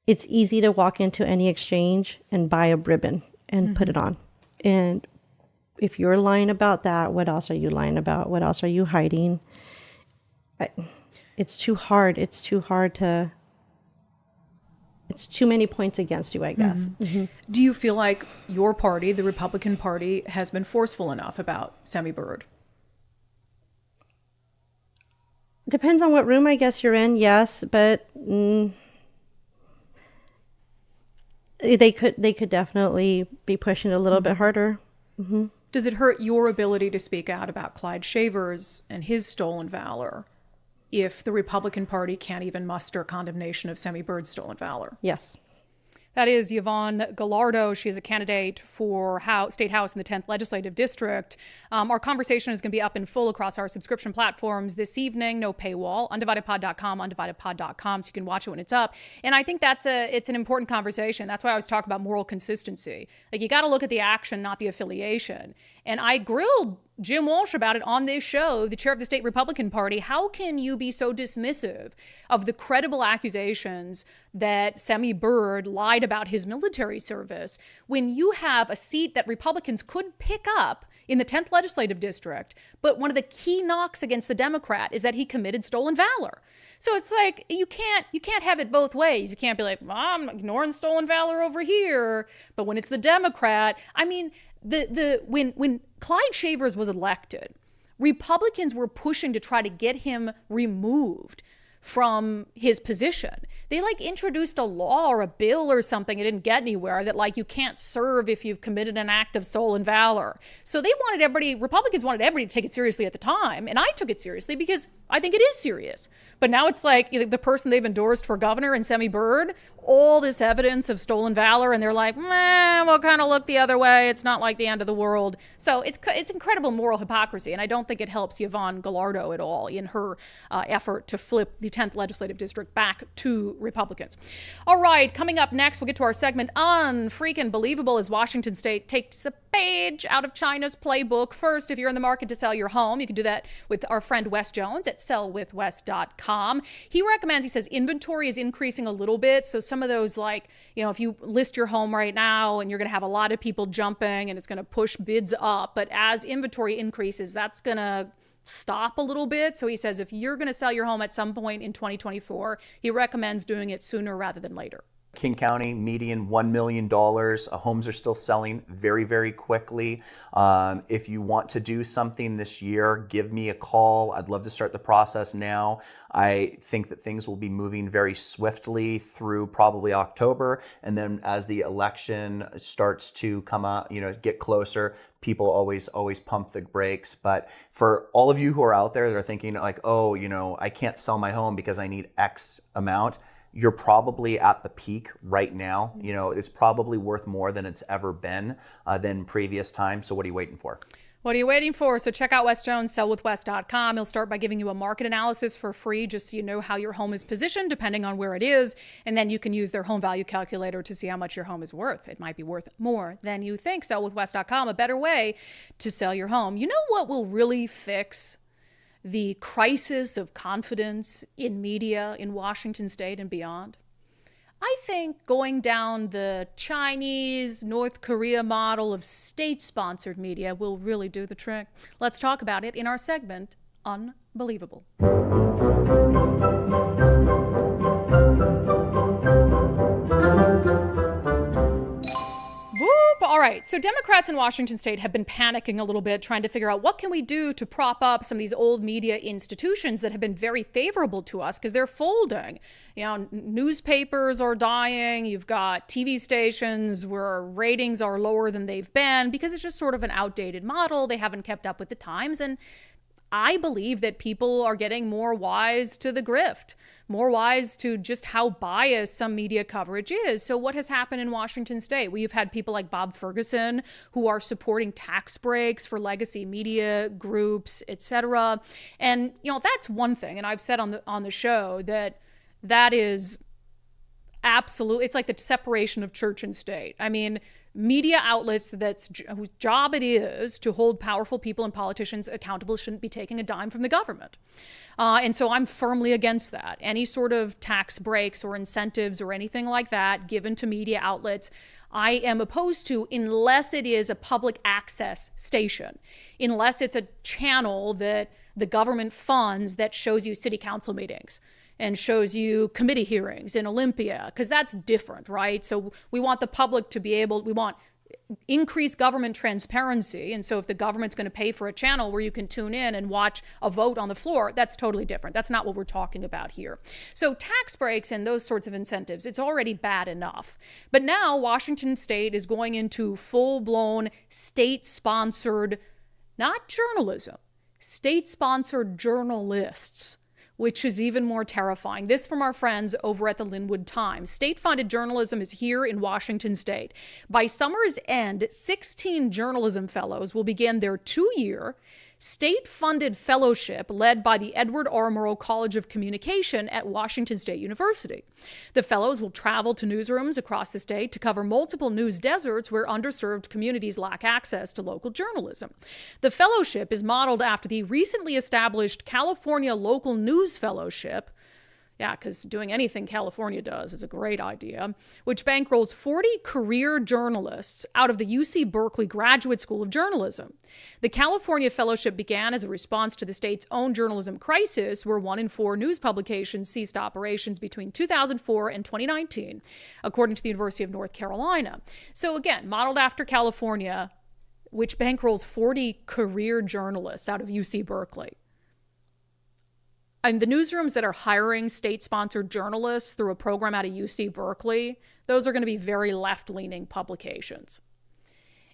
[SPEAKER 8] easy to walk into any exchange and buy a ribbon and put it on. And if you're lying about that, what else are you lying about? What else are you hiding? It's too hard. It's too many points against you, I guess.
[SPEAKER 1] Do you feel like your party, the Republican Party, has been forceful enough about Semi Bird?
[SPEAKER 8] Depends on what room I guess you're in, yes, but they could definitely be pushing it a little bit harder.
[SPEAKER 1] Does it hurt your ability to speak out about Clyde Shavers and his stolen valor if the Republican Party can't even muster condemnation of Semi Bird's stolen valor?
[SPEAKER 8] Yes.
[SPEAKER 1] That is Yvonne Gallardo. She is a candidate for State House in the 10th Legislative District. Our conversation is going to be up in full across our subscription platforms this evening. No paywall. undividedpod.com, undividedpod.com, so you can watch it when it's up. And I think it's an important conversation. That's why I always talk about moral consistency. Like, you got to look at the action, not the affiliation. And I grilled Jim Walsh about it on this show, the chair of the state Republican Party. How can you be so dismissive of the credible accusations that Semi Bird lied about his military service when you have a seat that Republicans could pick up in the 10th Legislative District, but one of the key knocks against the Democrat is that he committed stolen valor? So it's like, you can't have it both ways. You can't be like, well, I'm ignoring stolen valor over here, but when it's the Democrat, I mean, when Clyde Shavers was elected, Republicans were pushing to try to get him removed from his position. They introduced a law or a bill or something. It didn't get anywhere, that you can't serve if you've committed an act of stolen valor. So Republicans wanted everybody to take it seriously at the time. And I took it seriously because I think it is serious. But now it's the person they've endorsed for governor and Semi Bird, all this evidence of stolen valor, and they're like, we'll kind of look the other way. It's not like the end of the world. So it's incredible moral hypocrisy, and I don't think it helps Yvonne Gallardo at all in her effort to flip the 10th Legislative District back to Republicans. All right, coming up next, we'll get to our segment, Unfreaking Believable, as Washington State takes a page out of China's playbook. First, if you're in the market to sell your home, you can do that with our friend Wes Jones at sellwithwes.com. He says inventory is increasing a little bit. So some of those, if you list your home right now and you're going to have a lot of people jumping and it's going to push bids up. But as inventory increases, that's going to stop a little bit. So he says if you're going to sell your home at some point in 2024, he recommends doing it sooner rather than later.
[SPEAKER 9] King County, median $1 million. Homes are still selling very, very quickly. If you want to do something this year, give me a call. I'd love to start the process now. I think that things will be moving very swiftly through probably October. And then as the election starts to come out, get closer, people always pump the brakes. But for all of you who are out there that are thinking I can't sell my home because I need X amount, you're probably at the peak right now. You know, it's probably worth more than it's ever been than previous times. So what are you waiting for?
[SPEAKER 1] What are you waiting for? So check out Wes Jones, sellwithwes.com. He'll start by giving you a market analysis for free, just so you know how your home is positioned depending on where it is. And then you can use their home value calculator to see how much your home is worth. It might be worth more than you think. Sellwithwes.com, a better way to sell your home. You know what will really fix the crisis of confidence in media in Washington state and beyond? I think going down the Chinese, North Korea model of state-sponsored media will really do the trick. Let's talk about it in our segment, Unbelievable. All right, so Democrats in Washington state have been panicking a little bit, trying to figure out what can we do to prop up some of these old media institutions that have been very favorable to us because they're folding. You know, newspapers are dying. You've got TV stations where ratings are lower than they've been because it's just sort of an outdated model. They haven't kept up with the times. And I believe that people are getting more wise to the grift, more wise to just how biased some media coverage is. So what has happened in Washington state? We've had people like Bob Ferguson who are supporting tax breaks for legacy media groups, etc. And, you know, that's one thing. And I've said on the show that is absolute. It's like the separation of church and state. I mean, media outlets whose job it is to hold powerful people and politicians accountable shouldn't be taking a dime from the government. And so I'm firmly against that. Any sort of tax breaks or incentives or anything like that given to media outlets, I am opposed to unless it is a public access station, unless it's a channel that the government funds that shows you city council meetings and shows you committee hearings in Olympia, because that's different, right? So we want the public to be able, we want increased government transparency. And so if the government's going to pay for a channel where you can tune in and watch a vote on the floor, that's totally different. That's not what we're talking about here. So tax breaks and those sorts of incentives, it's already bad enough. But now Washington state is going into full-blown state-sponsored, not journalism, state-sponsored journalists, which is even more terrifying. This from our friends over at the Linwood Times. State-funded journalism is here in Washington state. By summer's end, 16 journalism fellows will begin their 2-year state-funded fellowship led by the Edward R. Murrow College of Communication at Washington State University. The fellows will travel to newsrooms across the state to cover multiple news deserts where underserved communities lack access to local journalism. The fellowship is modeled after the recently established California Local News Fellowship. Yeah, because doing anything California does is a great idea, which bankrolls 40 career journalists out of the UC Berkeley Graduate School of Journalism. The California Fellowship began as a response to the state's own journalism crisis, where 1 in 4 news publications ceased operations between 2004 and 2019, according to the University of North Carolina. So again, modeled after California, which bankrolls 40 career journalists out of UC Berkeley. And the newsrooms that are hiring state-sponsored journalists through a program out of UC Berkeley, those are going to be very left-leaning publications.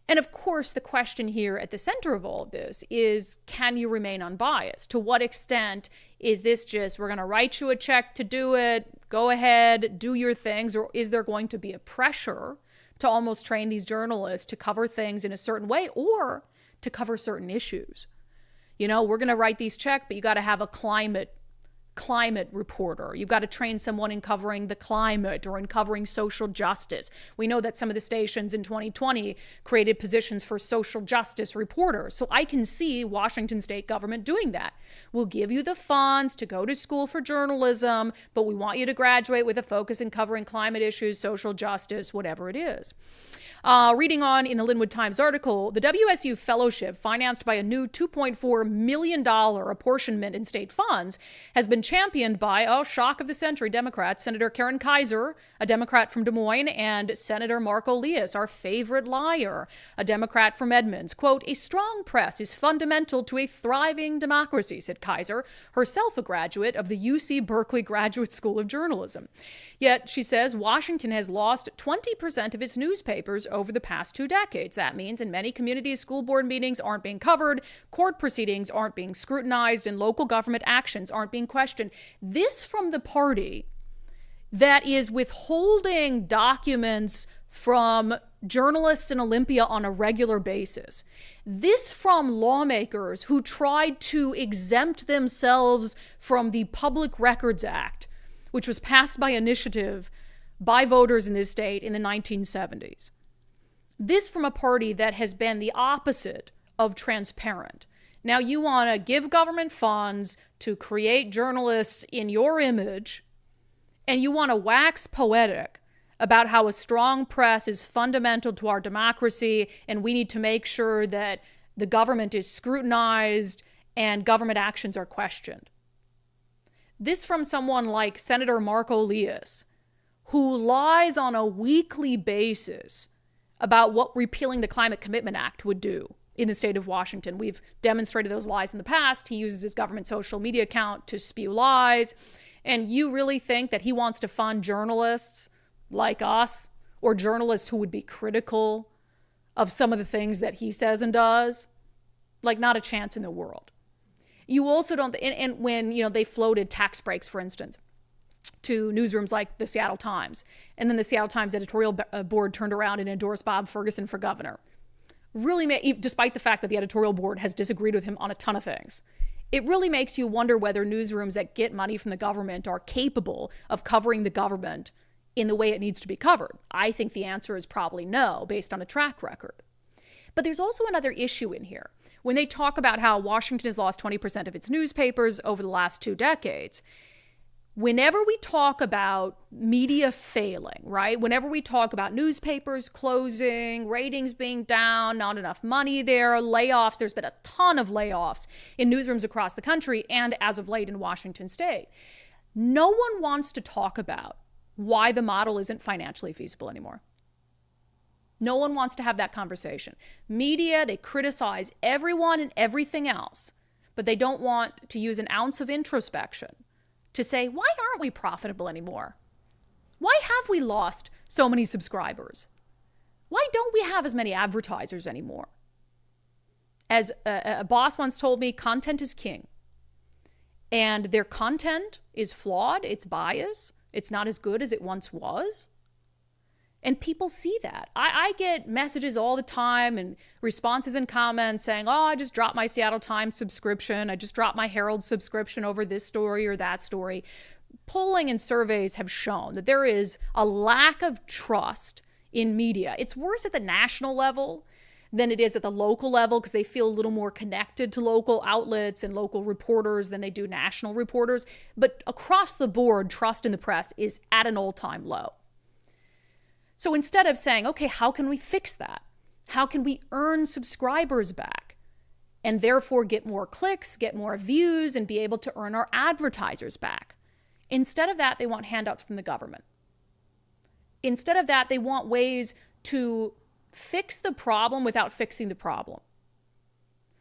[SPEAKER 1] And of course, the question here at the center of all of this is, can you remain unbiased? To what extent is this just, we're going to write you a check to do it, go ahead, do your things, or is there going to be a pressure to almost train these journalists to cover things in a certain way or to cover certain issues? You know, we're going to write these checks, but you got to have a climate reporter. You've got to train someone in covering the climate or in covering social justice. We know that some of the stations in 2020 created positions for social justice reporters. So I can see Washington state government doing that. We'll give you the funds to go to school for journalism, but we want you to graduate with a focus in covering climate issues, social justice, whatever it is. Reading on in the Linwood Times article, the WSU Fellowship, financed by a new $2.4 million apportionment in state funds, has been championed by, shock of the century, Democrats, Senator Karen Kaiser, a Democrat from Des Moines, and Senator Marco Lias, our favorite liar, a Democrat from Edmonds. Quote, "A strong press is fundamental to a thriving democracy," said Kaiser, herself a graduate of the UC Berkeley Graduate School of Journalism. Yet, she says, Washington has lost 20% of its newspapers over the past 2 decades. That means in many communities, school board meetings aren't being covered, court proceedings aren't being scrutinized, and local government actions aren't being questioned. This from the party that is withholding documents from journalists in Olympia on a regular basis. This from lawmakers who tried to exempt themselves from the Public Records Act, which was passed by initiative by voters in this state in the 1970s. This from a party that has been the opposite of transparent. Now you want to give government funds to create journalists in your image, and you want to wax poetic about how a strong press is fundamental to our democracy, and we need to make sure that the government is scrutinized and government actions are questioned. This from someone like Senator Mark Elias, who lies on a weekly basis about what repealing the Climate Commitment Act would do in the state of Washington. We've demonstrated those lies in the past. He uses his government social media account to spew lies. And you really think that he wants to fund journalists like us, or journalists who would be critical of some of the things that he says and does? Like, not a chance in the world. You also don't, and when, they floated tax breaks, for instance, to newsrooms like the Seattle Times, and then the Seattle Times editorial board turned around and endorsed Bob Ferguson for governor. Really, despite the fact that the editorial board has disagreed with him on a ton of things, it really makes you wonder whether newsrooms that get money from the government are capable of covering the government in the way it needs to be covered. I think the answer is probably no, based on a track record. But there's also another issue in here. When they talk about how Washington has lost 20% of its newspapers over the last 2 decades, whenever we talk about media failing, right? Whenever we talk about newspapers closing, ratings being down, not enough money there, layoffs, there's been a ton of layoffs in newsrooms across the country and as of late in Washington state. No one wants to talk about why the model isn't financially feasible anymore. No one wants to have that conversation. Media, they criticize everyone and everything else, but they don't want to use an ounce of introspection to say, why aren't we profitable anymore? Why have we lost so many subscribers? Why don't we have as many advertisers anymore? As a boss once told me, content is king. And their content is flawed, it's biased, it's not as good as it once was. And people see that. I get messages all the time and responses and comments saying, oh, I just dropped my Seattle Times subscription. I just dropped my Herald subscription over this story or that story. Polling and surveys have shown that there is a lack of trust in media. It's worse at the national level than it is at the local level because they feel a little more connected to local outlets and local reporters than they do national reporters. But across the board, trust in the press is at an all-time low. So instead of saying, okay, how can we fix that? How can we earn subscribers back and therefore get more clicks, get more views, and be able to earn our advertisers back? Instead of that, they want handouts from the government. Instead of that, they want ways to fix the problem without fixing the problem.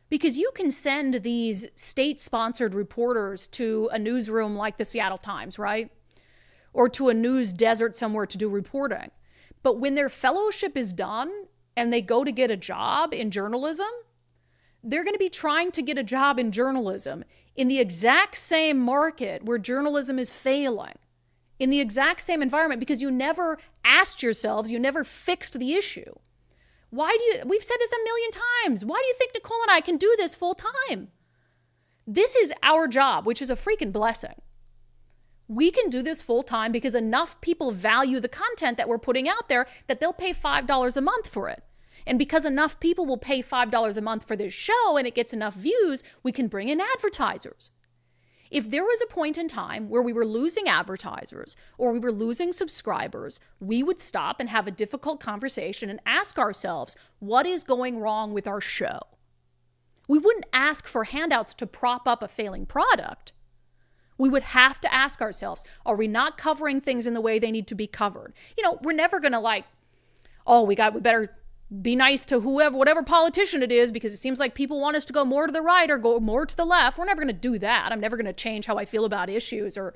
[SPEAKER 1] Because you can send these state-sponsored reporters to a newsroom like the Seattle Times, right? Or to a news desert somewhere to do reporting. But when their fellowship is done and they go to get a job in journalism, they're going to be trying to get a job in journalism in the exact same market where journalism is failing, in the exact same environment, because you never asked yourselves, you never fixed the issue. We've said this a million times. Why do you think Nicole and I can do this full time? This is our job, which is a freaking blessing. We can do this full time because enough people value the content that we're putting out there that they'll pay $5 a month for it. And because enough people will pay $5 a month for this show and it gets enough views, we can bring in advertisers. If there was a point in time where we were losing advertisers or we were losing subscribers, we would stop and have a difficult conversation and ask ourselves, what is going wrong with our show? We wouldn't ask for handouts to prop up a failing product. We would have to ask ourselves, are we not covering things in the way they need to be covered? We're never going to we better be nice to whatever politician it is, because it seems like people want us to go more to the right or go more to the left. We're never going to do that. I'm never going to change how I feel about issues or,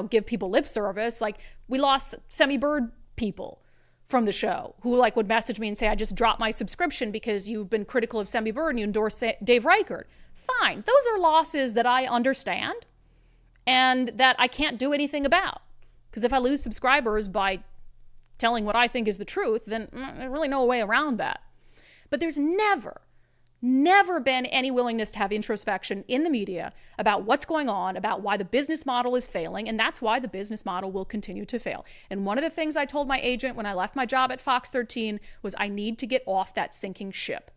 [SPEAKER 1] give people lip service. Like, we lost Semi-Bird people from the show who would message me and say, I just dropped my subscription because you've been critical of Semi-Bird and you endorse Dave Reichert. Fine. Those are losses that I understand and that I can't do anything about. Because if I lose subscribers by telling what I think is the truth, then there's really no way around that. But there's never been any willingness to have introspection in the media about what's going on, about why the business model is failing, and that's why the business model will continue to fail. And one of the things I told my agent when I left my job at Fox 13 was I need to get off that sinking ship.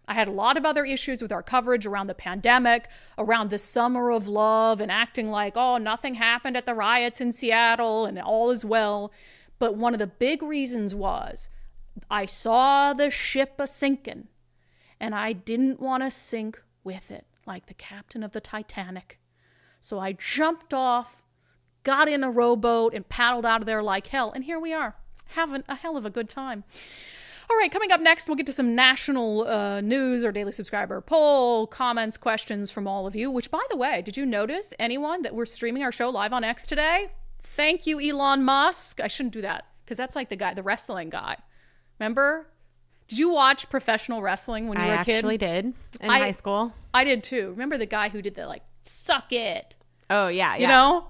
[SPEAKER 1] I had a lot of other issues with our coverage around the pandemic, around the summer of love, and acting like, oh, nothing happened at the riots in Seattle and all is well. But one of the big reasons was I saw the ship a-sinking, and I didn't want to sink with it like the captain of the Titanic. So I jumped off, got in a rowboat, and paddled out of there like hell. And here we are, having a hell of a good time. All right, coming up next, we'll get to some national news or daily subscriber poll, comments, questions from all of you, which, by the way, did you notice anyone that we're streaming our show live on X today? Thank you, Elon Musk. I shouldn't do that because that's like the wrestling guy. Remember? Did you watch professional wrestling when you were a kid?
[SPEAKER 7] I actually did in high school.
[SPEAKER 1] I did too. Remember the guy who did the like, suck it?
[SPEAKER 7] Oh, yeah.
[SPEAKER 1] You know?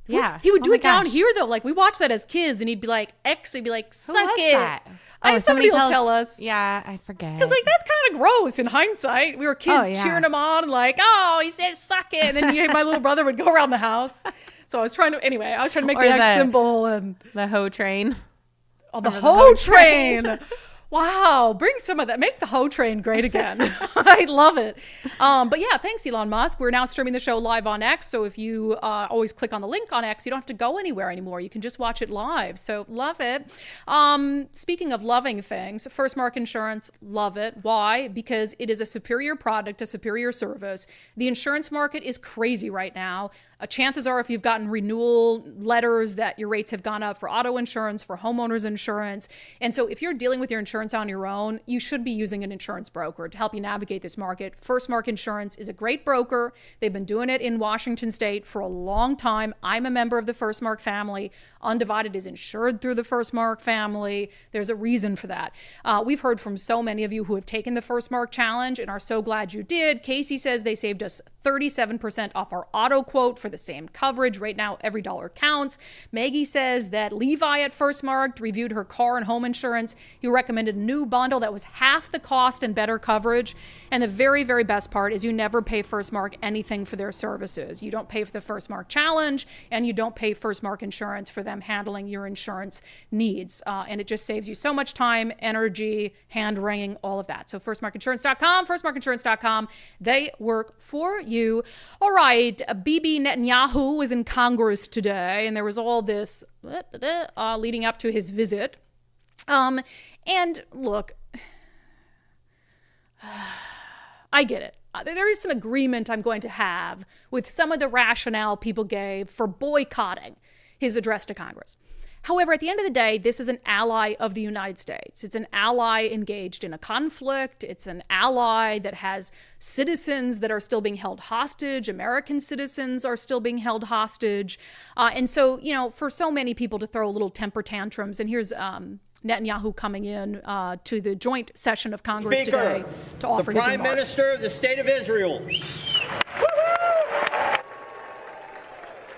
[SPEAKER 7] Yeah.
[SPEAKER 1] He would do it down here though. Like we watched that as kids and he'd be like, he'd be like, suck it.
[SPEAKER 7] That?
[SPEAKER 1] Somebody will tell us.
[SPEAKER 7] Yeah, I forget.
[SPEAKER 1] Because like that's kind of gross in hindsight. We were kids cheering him on like, oh, he says suck it. And then my little brother would go around the house. So I was trying to make the X symbol and
[SPEAKER 7] the hoe train.
[SPEAKER 1] Oh, the hoe train. Wow, bring some of that. Make the hoe train great again. I love it. But yeah, thanks, Elon Musk. We're now streaming the show live on X. So if you always click on the link on X, you don't have to go anywhere anymore. You can just watch it live. So love it. Speaking of loving things, First Mark Insurance, love it. Why? Because it is a superior product, a superior service. The insurance market is crazy right now. Chances are if you've gotten renewal letters that your rates have gone up for auto insurance, for homeowners insurance. And so if you're dealing with your insurance on your own, you should be using an insurance broker to help you navigate this market. First Mark Insurance is a great broker. They've been doing it in Washington State for a long time. I'm a member of the First Mark family. unDivided is insured through the First Mark family. There's a reason for that. We've heard from so many of you who have taken the First Mark challenge and are so glad you did. Casey says they saved us 37% off our auto quote for the same coverage. Right now, every dollar counts. Maggie says that Levi at First Mark reviewed her car and home insurance. He recommended a new bundle that was half the cost and better coverage. And the very, very best part is you never pay First Mark anything for their services. You don't pay for the First Mark challenge, and you don't pay First Mark Insurance for them handling your insurance needs. And it just saves you so much time, energy, hand-wringing, all of that. So firstmarkinsurance.com, firstmarkinsurance.com. They work for you. All right, Bibi Netanyahu was in Congress today, and there was all this leading up to his visit. And look, I get it. There is some agreement I'm going to have with some of the rationale people gave for boycotting his address to Congress. However, at the end of the day, this is an ally of the United States. It's an ally engaged in a conflict. It's an ally that has citizens that are still being held hostage. American citizens are still being held hostage. And so, for so many people to throw little temper tantrums, and here's Netanyahu coming in to the joint session of Congress
[SPEAKER 10] Speaker,
[SPEAKER 1] today to offer his
[SPEAKER 10] Prime
[SPEAKER 1] remarks.
[SPEAKER 10] Minister of the State of Israel.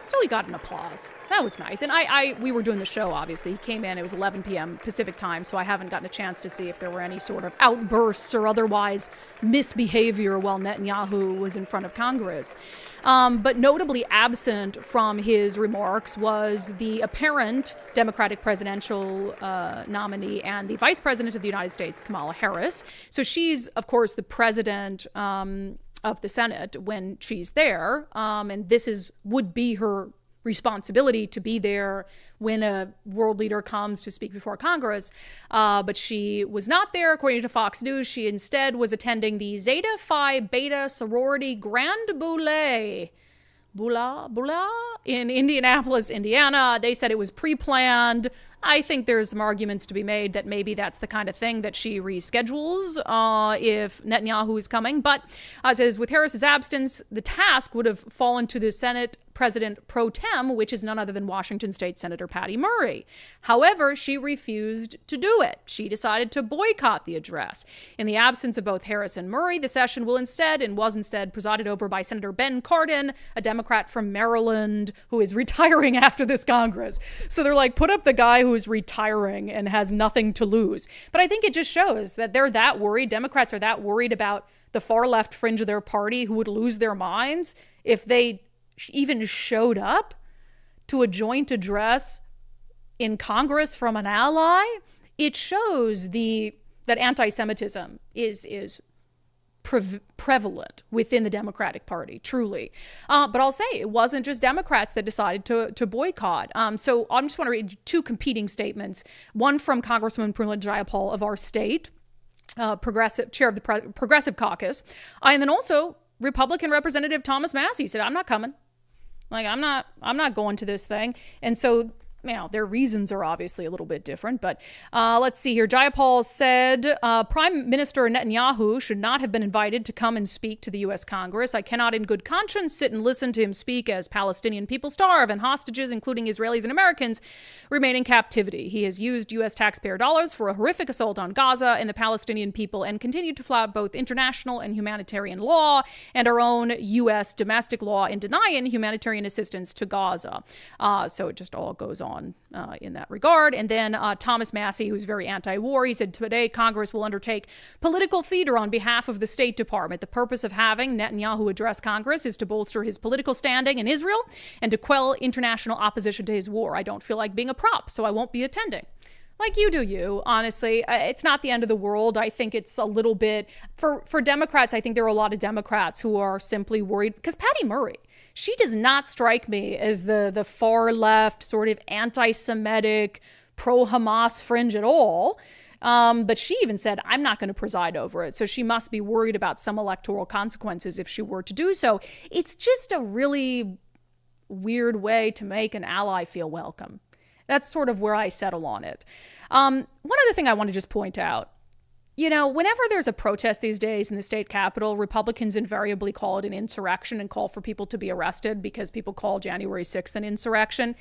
[SPEAKER 1] So he got an applause. That was nice. And we were doing the show, obviously. He came in, it was 11 p.m. Pacific time, so I haven't gotten a chance to see if there were any sort of outbursts or otherwise misbehavior while Netanyahu was in front of Congress. But notably absent from his remarks was the apparent Democratic presidential nominee and the Vice President of the United States, Kamala Harris. So she's, of course, the president of the Senate when she's there. And this would be her responsibility to be there when a world leader comes to speak before Congress. But she was not there, according to Fox News. She instead was attending the Zeta Phi Beta Sorority Grand Boulé in Indianapolis, Indiana. They said it was pre-planned. I think there's some arguments to be made that maybe that's the kind of thing that she reschedules if Netanyahu is coming. But it says with Harris's absence, the task would have fallen to the Senate President pro tem, which is none other than Washington State Senator Patty Murray. However, she refused to do it. She decided to boycott the address. In the absence of both Harris and Murray, the session was instead presided over by Senator Ben Cardin, a Democrat from Maryland who is retiring after this Congress. So they're like, put up the guy who is retiring and has nothing to lose. But I think it just shows that they're that worried. Democrats are that worried about the far left fringe of their party who would lose their minds if they even showed up to a joint address in Congress from an ally. It shows that anti-Semitism is prevalent within the Democratic Party, truly. But I'll say it wasn't just Democrats that decided to boycott. So I just want to read two competing statements. One from Congresswoman Pramila Jayapal of our state, chair of the Progressive Caucus, and then also Republican Representative Thomas Massey said, "I'm not coming. Like, I'm not going to this thing." And so, their reasons are obviously a little bit different, but let's see here. Jayapal said, Prime Minister Netanyahu should not have been invited to come and speak to the U.S. Congress. I cannot in good conscience sit and listen to him speak as Palestinian people starve and hostages, including Israelis and Americans, remain in captivity. He has used U.S. taxpayer dollars for a horrific assault on Gaza and the Palestinian people and continued to flout both international and humanitarian law and our own U.S. domestic law in denying humanitarian assistance to Gaza. So it just all goes on in that regard. And then Thomas Massey, who's very anti-war, he said, today Congress will undertake political theater on behalf of the State Department. The purpose of having Netanyahu address Congress is to bolster his political standing in Israel and to quell international opposition to his war. I don't feel like being a prop, so I won't be attending. Like, you do you, honestly. It's not the end of the world. I think it's a little bit, for Democrats, I think there are a lot of Democrats who are simply worried, because Patty Murray, she does not strike me as the far left, sort of anti-Semitic, pro-Hamas fringe at all. But she even said, I'm not going to preside over it. So she must be worried about some electoral consequences if she were to do so. It's just a really weird way to make an ally feel welcome. That's sort of where I settle on it. One other thing I want to just point out. Whenever there's a protest these days in the state capitol, Republicans invariably call it an insurrection and call for people to be arrested because people call January 6th an insurrection.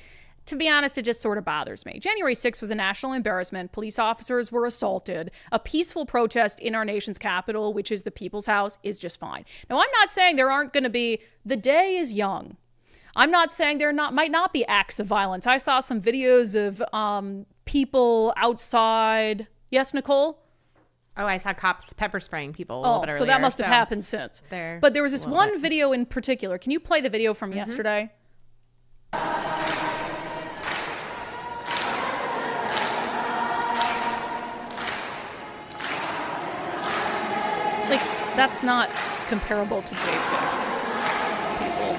[SPEAKER 1] To be honest, it just sort of bothers me. January 6th was a national embarrassment. Police officers were assaulted. A peaceful protest in our nation's capital, which is the People's House, is just fine. Now, I'm not saying there aren't going to be, the day is young. I'm not saying there might not be acts of violence. I saw some videos of people outside. Yes, Nicole?
[SPEAKER 7] Oh, I saw cops pepper spraying people a little bit earlier.
[SPEAKER 1] So that must have happened since. But there was this one video in particular. Can you play the video from yesterday? Like, that's not comparable to J6 people.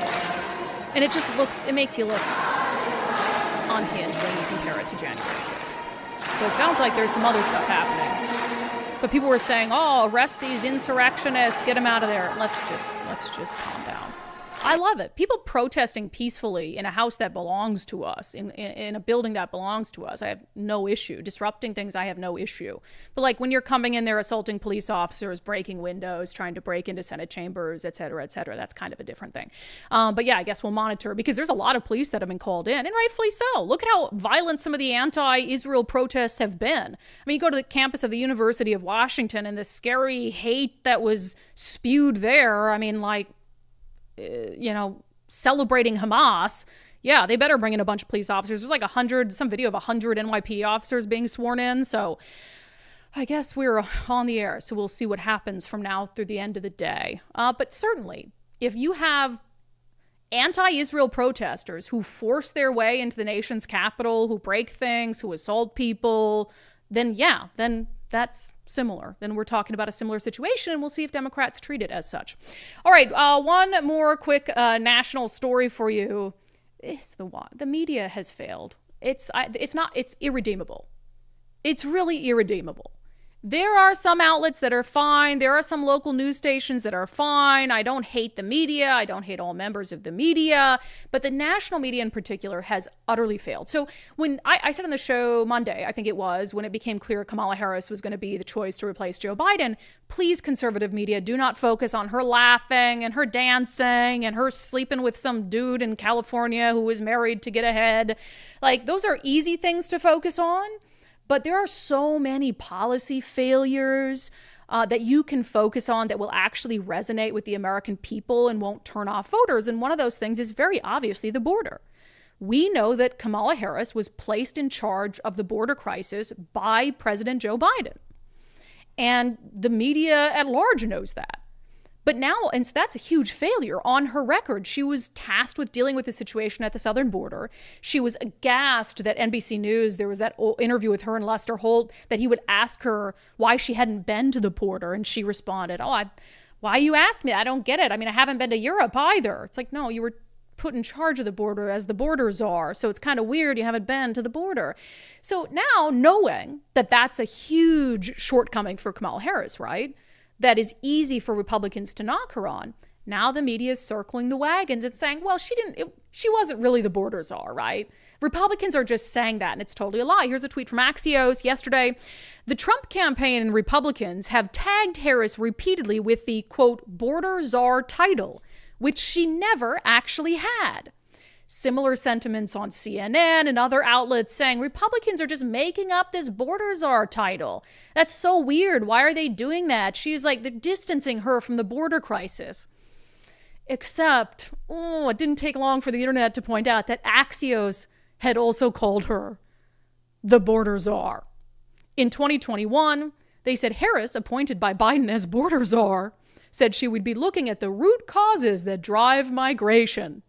[SPEAKER 1] And it makes you look unhinged when you compare it to January 6th. So it sounds like there's some other stuff happening. But people were saying, arrest these insurrectionists, get them out of there. Let's just calm down. I love it. People protesting peacefully in a house that belongs to us, in a building that belongs to us, I have no issue. Disrupting things, I have no issue. But like when you're coming in there assaulting police officers, breaking windows, trying to break into Senate chambers, et cetera, that's kind of a different thing. But yeah, I guess we'll monitor because there's a lot of police that have been called in, and rightfully so. Look at how violent some of the anti-Israel protests have been. I mean, you go to the campus of the University of Washington and the scary hate that was spewed there. I mean, like, celebrating Hamas. Yeah, they better bring in a bunch of police officers. There's like some video of 100 NYPD officers being sworn in. So I guess we're on the air. So we'll see what happens from now through the end of the day. But certainly, if you have anti-Israel protesters who force their way into the nation's capital, who break things, who assault people, then that's similar. Then we're talking about a similar situation, and we'll see if Democrats treat it as such. All right, one more quick national story for you. The media has failed. It's irredeemable. It's really irredeemable. There are some outlets that are fine. There are some local news stations that are fine. I don't hate the media. I don't hate all members of the media. But the national media in particular has utterly failed. So when I said on the show Monday, I think it was, when it became clear Kamala Harris was going to be the choice to replace Joe Biden, please, conservative media, do not focus on her laughing and her dancing and her sleeping with some dude in California who was married to get ahead. Like, those are easy things to focus on. But there are so many policy failures that you can focus on that will actually resonate with the American people and won't turn off voters. And one of those things is very obviously the border. We know that Kamala Harris was placed in charge of the border crisis by President Joe Biden. And the media at large knows that. But now, and so that's a huge failure on her record. She was tasked with dealing with the situation at the southern border. She was aghast that NBC News, there was that interview with her and Lester Holt, that he would ask her why she hadn't been to the border. And she responded, why you ask me? I don't get it. I mean, I haven't been to Europe either. It's like, no, you were put in charge of the border as the border czar. So it's kind of weird you haven't been to the border. So now, knowing that that's a huge shortcoming for Kamala Harris, right? That is easy for Republicans to knock her on. Now the media is circling the wagons and saying, well, she wasn't really the border czar, right? Republicans are just saying that, and it's totally a lie. Here's a tweet from Axios yesterday. The Trump campaign and Republicans have tagged Harris repeatedly with the, quote, border czar title, which she never actually had. Similar sentiments on CNN and other outlets saying Republicans are just making up this border czar title. That's so weird. Why are they doing that? She's like, they're distancing her from the border crisis. Except, it didn't take long for the internet to point out that Axios had also called her the border czar. In 2021, they said Harris, appointed by Biden as border czar, said she would be looking at the root causes that drive migration.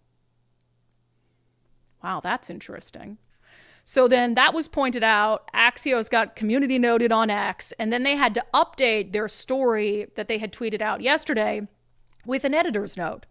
[SPEAKER 1] Wow, that's interesting. So then that was pointed out. Axios got community noted on X, and then they had to update their story that they had tweeted out yesterday with an editor's note.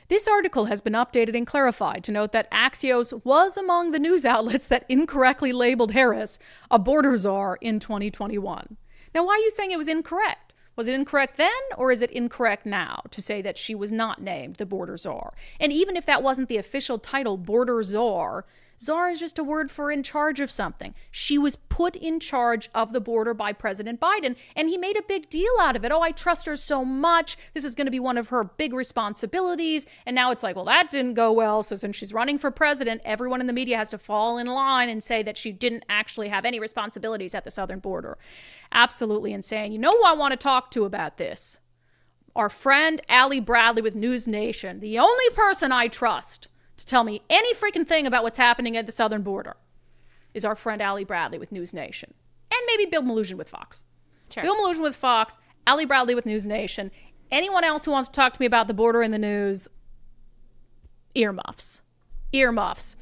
[SPEAKER 1] This article has been updated and clarified to note that Axios was among the news outlets that incorrectly labeled Harris a border czar in 2021. Now, why are you saying it was incorrect? Was it incorrect then, or is it incorrect now to say that she was not named the border czar? And even if that wasn't the official title, border czar, czar is just a word for in charge of something. She was put in charge of the border by President Biden, and he made a big deal out of it. Oh, I trust her so much. This is going to be one of her big responsibilities. And now it's like, well, that didn't go well. So since she's running for president, everyone in the media has to fall in line and say that she didn't actually have any responsibilities at the southern border. Absolutely insane. You know who I want to talk to about this? Our friend Allie Bradley with News Nation. The only person I trust to tell me any freaking thing about what's happening at the southern border is our friend Allie Bradley with News Nation. And maybe Bill Maloogian with Fox.
[SPEAKER 7] Sure.
[SPEAKER 1] Bill Maloogian with Fox, Allie Bradley with News Nation. Anyone else who wants to talk to me about the border and the news, earmuffs. Earmuffs.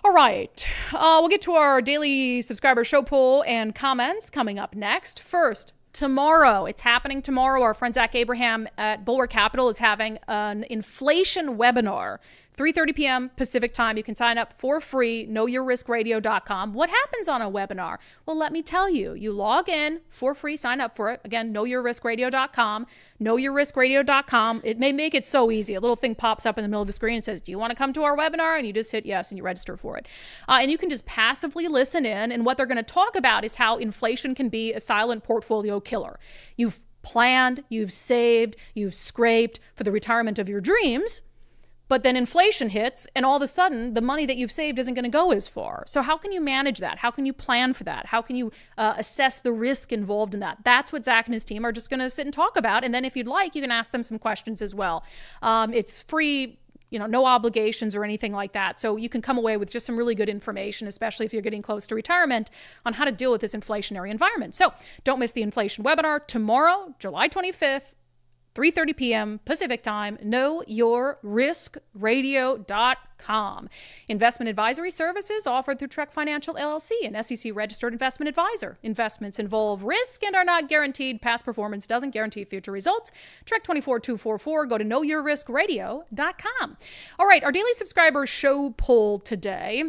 [SPEAKER 1] All right. We'll get to our daily subscriber show poll and comments coming up next. First, tomorrow. It's happening tomorrow. Our friend Zach Abraham at Bulwark Capital is having an inflation webinar. 3:30 p.m. Pacific time. You can sign up for free, knowyourriskradio.com. What happens on a webinar? Well, let me tell you. You log in for free, sign up for it. Again, knowyourriskradio.com, knowyourriskradio.com. It may make it so easy. A little thing pops up in the middle of the screen and says, do you want to come to our webinar? And you just hit yes and you register for it. And you can just passively listen in. And what they're going to talk about is how inflation can be a silent portfolio killer. You've planned, you've saved, you've scraped for the retirement of your dreams. But then inflation hits and all of a sudden the money that you've saved isn't going to go as far. So how can you manage that? How can you plan for that? How can you assess the risk involved in that? That's what Zach and his team are just going to sit and talk about. And then if you'd like, you can ask them some questions as well. It's free, no obligations or anything like that. So you can come away with just some really good information, especially if you're getting close to retirement, on how to deal with this inflationary environment. So don't miss the inflation webinar tomorrow, July 25th. 3:30 p.m. Pacific time, knowyourriskradio.com. Investment advisory services offered through Trek Financial LLC, an SEC-registered investment advisor. Investments involve risk and are not guaranteed. Past performance doesn't guarantee future results. Trek 24244. Go to knowyourriskradio.com. All right, our daily subscriber show poll today.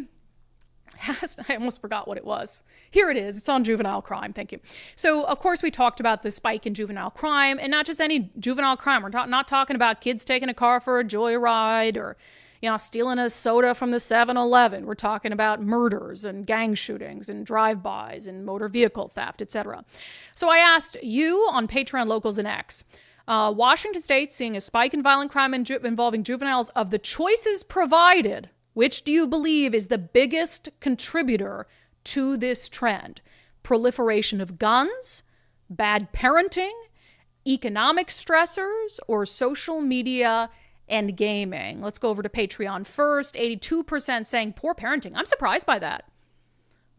[SPEAKER 1] I almost forgot what it was. Here it is. It's on juvenile crime. Thank you. So, of course, we talked about the spike in juvenile crime, and not just any juvenile crime. We're not talking about kids taking a car for a joyride or, stealing a soda from the 7-Eleven. We're talking about murders and gang shootings and drive-bys and motor vehicle theft, etc. So I asked you on Patreon, Locals, and X, Washington State seeing a spike in violent crime involving juveniles. Of the choices provided, which do you believe is the biggest contributor to this trend? Proliferation of guns, bad parenting, economic stressors, or social media and gaming? Let's go over to Patreon first. 82% saying poor parenting. I'm surprised by that.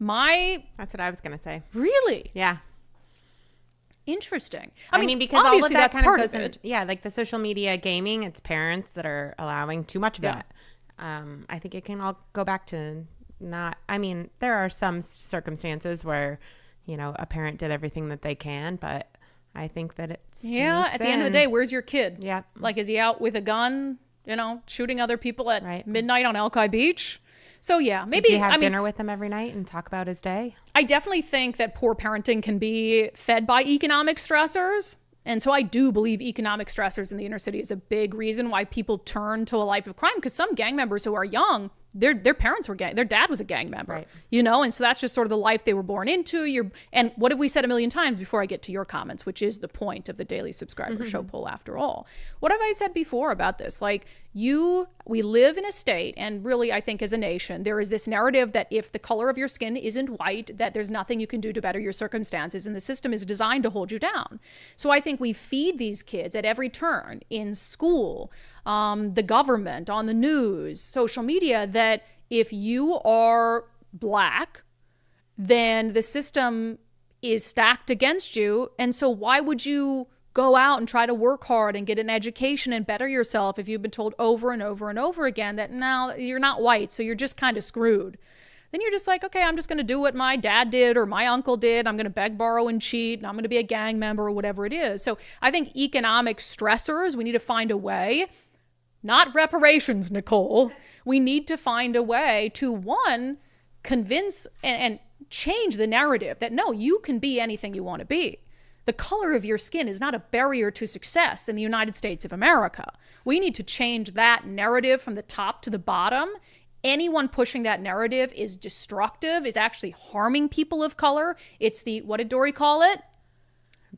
[SPEAKER 7] That's what I was going to say.
[SPEAKER 1] Really?
[SPEAKER 7] Yeah.
[SPEAKER 1] Interesting.
[SPEAKER 7] I mean, because all of that
[SPEAKER 1] that's
[SPEAKER 7] kind
[SPEAKER 1] part
[SPEAKER 7] of goes
[SPEAKER 1] of it.
[SPEAKER 7] Yeah, like the social media gaming, it's parents that are allowing too much of it. I think it can all go back to there are some circumstances where, a parent did everything that they can, but I think that it's...
[SPEAKER 1] Yeah, at the end of the day, where's your kid?
[SPEAKER 7] Yeah.
[SPEAKER 1] Like, is he out with a gun, shooting other people at midnight on Alki Beach? So, yeah, maybe...
[SPEAKER 7] Did you have dinner with him every night and talk about his day?
[SPEAKER 1] I definitely think that poor parenting can be fed by economic stressors. And so I do believe economic stressors in the inner city is a big reason why people turn to a life of crime. Because some gang members who are young, their parents were their dad was a gang member,
[SPEAKER 7] right.
[SPEAKER 1] And so that's just sort of the life they were born into. And what have we said a million times before I get to your comments, which is the point of the daily subscriber show poll after all. What have I said before about this? Like, we live in a state, and really I think as a nation, there is this narrative that if the color of your skin isn't white, that there's nothing you can do to better your circumstances, and the system is designed to hold you down. So I think we feed these kids at every turn in school, the government, on the news, social media, that if you are Black, then the system is stacked against you. And so why would you go out and try to work hard and get an education and better yourself if you've been told over and over and over again that no, you're not white, so you're just kind of screwed? Then you're just like, okay, I'm just going to do what my dad did or my uncle did. I'm going to beg, borrow, and cheat, and I'm going to be a gang member or whatever it is. So I think economic stressors, we need to find a way, not reparations, Nicole. We need to find a way to, one, convince and change the narrative that, no, you can be anything you want to be. The color of your skin is not a barrier to success in the United States of America. We need to change that narrative from the top to the bottom. Anyone pushing that narrative is destructive, is actually harming people of color. It's what did Dory call it?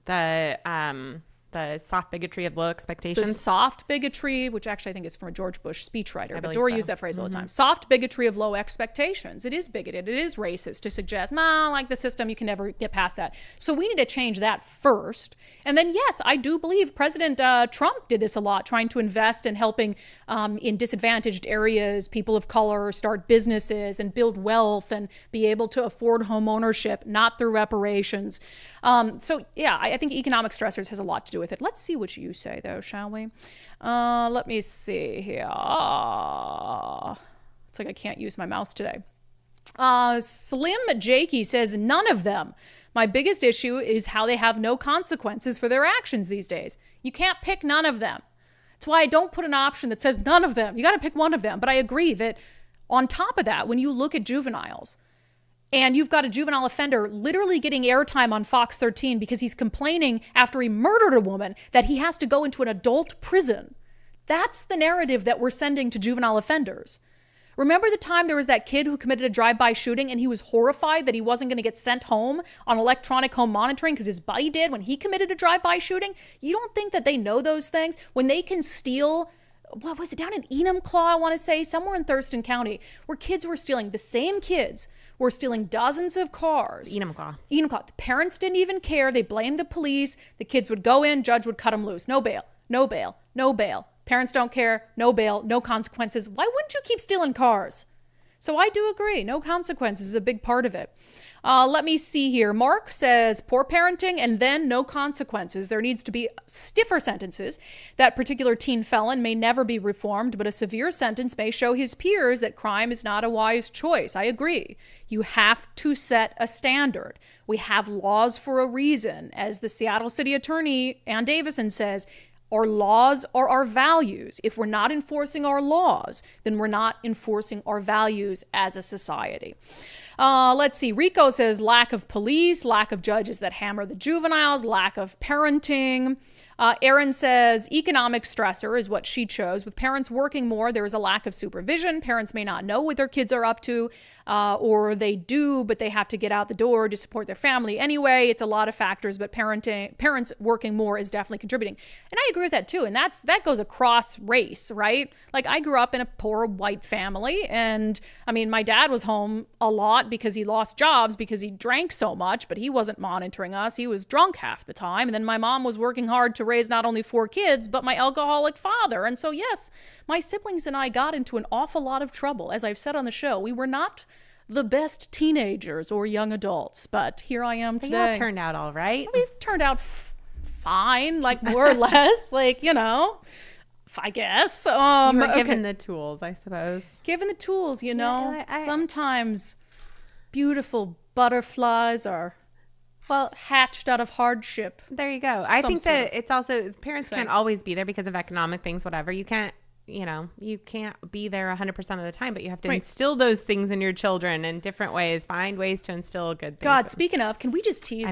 [SPEAKER 7] The soft bigotry of low expectations.
[SPEAKER 1] The soft bigotry, which actually I think is from a George Bush speechwriter, but Dory used that phrase all the
[SPEAKER 7] Mm-hmm.
[SPEAKER 1] time. Soft bigotry of low expectations. It is bigoted. It is racist to suggest, like the system, you can never get past that. So we need to change that first. And then, yes, I do believe President Trump did this a lot, trying to invest in helping in disadvantaged areas, people of color start businesses and build wealth and be able to afford home ownership, not through reparations. So, yeah, I think economic stressors has a lot to do with it. Let's see what you say, though, shall we? Let me see here. It's like I can't use my mouse today. Slim Jakey says, none of them. My biggest issue is how they have no consequences for their actions these days. You can't pick none of them. That's why I don't put an option that says none of them. You got to pick one of them. But I agree that on top of that, when you look at juveniles, and you've got a juvenile offender literally getting airtime on Fox 13 because he's complaining after he murdered a woman that he has to go into an adult prison. That's the narrative that we're sending to juvenile offenders. Remember the time there was that kid who committed a drive-by shooting and he was horrified that he wasn't going to get sent home on electronic home monitoring because his buddy did when he committed a drive-by shooting? You don't think that they know those things? When they can steal, what was it, down in Enumclaw, I want to say, somewhere in Thurston County, where kids were stealing, the same kids were stealing dozens of cars.
[SPEAKER 7] Enumclaw.
[SPEAKER 1] The parents didn't even care. They blamed the police. The kids would go in, judge would cut them loose. No bail, no bail, no bail. Parents don't care, no bail, no consequences. Why wouldn't you keep stealing cars? So I do agree, no consequences is a big part of it. Let me see here. Mark says poor parenting and then no consequences. There needs to be stiffer sentences. That particular teen felon may never be reformed, but a severe sentence may show his peers that crime is not a wise choice. I agree. You have to set a standard. We have laws for a reason. As the Seattle City Attorney, Ann Davison, says, Our laws are our values. If we're not enforcing our laws, then we're not enforcing our values as a society. Let's see. Rico says lack of police, lack of judges that hammer the juveniles, lack of parenting. Erin says economic stressor is what she chose. With parents working more, there is a lack of supervision. Parents may not know what their kids are up to, or they do, but they have to get out the door to support their family anyway. It's a lot of factors, but parents working more is definitely contributing. And I agree with that too. And that goes across race, right? Like I grew up in a poor white family, and I mean, my dad was home a lot because he lost jobs because he drank so much, but he wasn't monitoring us. He was drunk half the time. And then my mom was working hard to raise not only 4 kids, but my alcoholic father. And so, yes, my siblings and I got into an awful lot of trouble. As I've said on the show, we were not the best teenagers or young adults, but here I am today.
[SPEAKER 7] They all turned out all right.
[SPEAKER 1] We've turned out fine, like more or less, like, you know, I guess.
[SPEAKER 7] You were given the tools, I suppose.
[SPEAKER 1] Given the tools, you know.
[SPEAKER 7] Yeah,
[SPEAKER 1] sometimes beautiful butterflies are hatched out of hardship.
[SPEAKER 7] There you go. I think that it's also, parents can't always be there because of economic things, whatever. You can't be there 100% of the time, but you have to instill those things in your children in different ways. Find ways to instill good things.
[SPEAKER 1] God, speaking of, can we just tease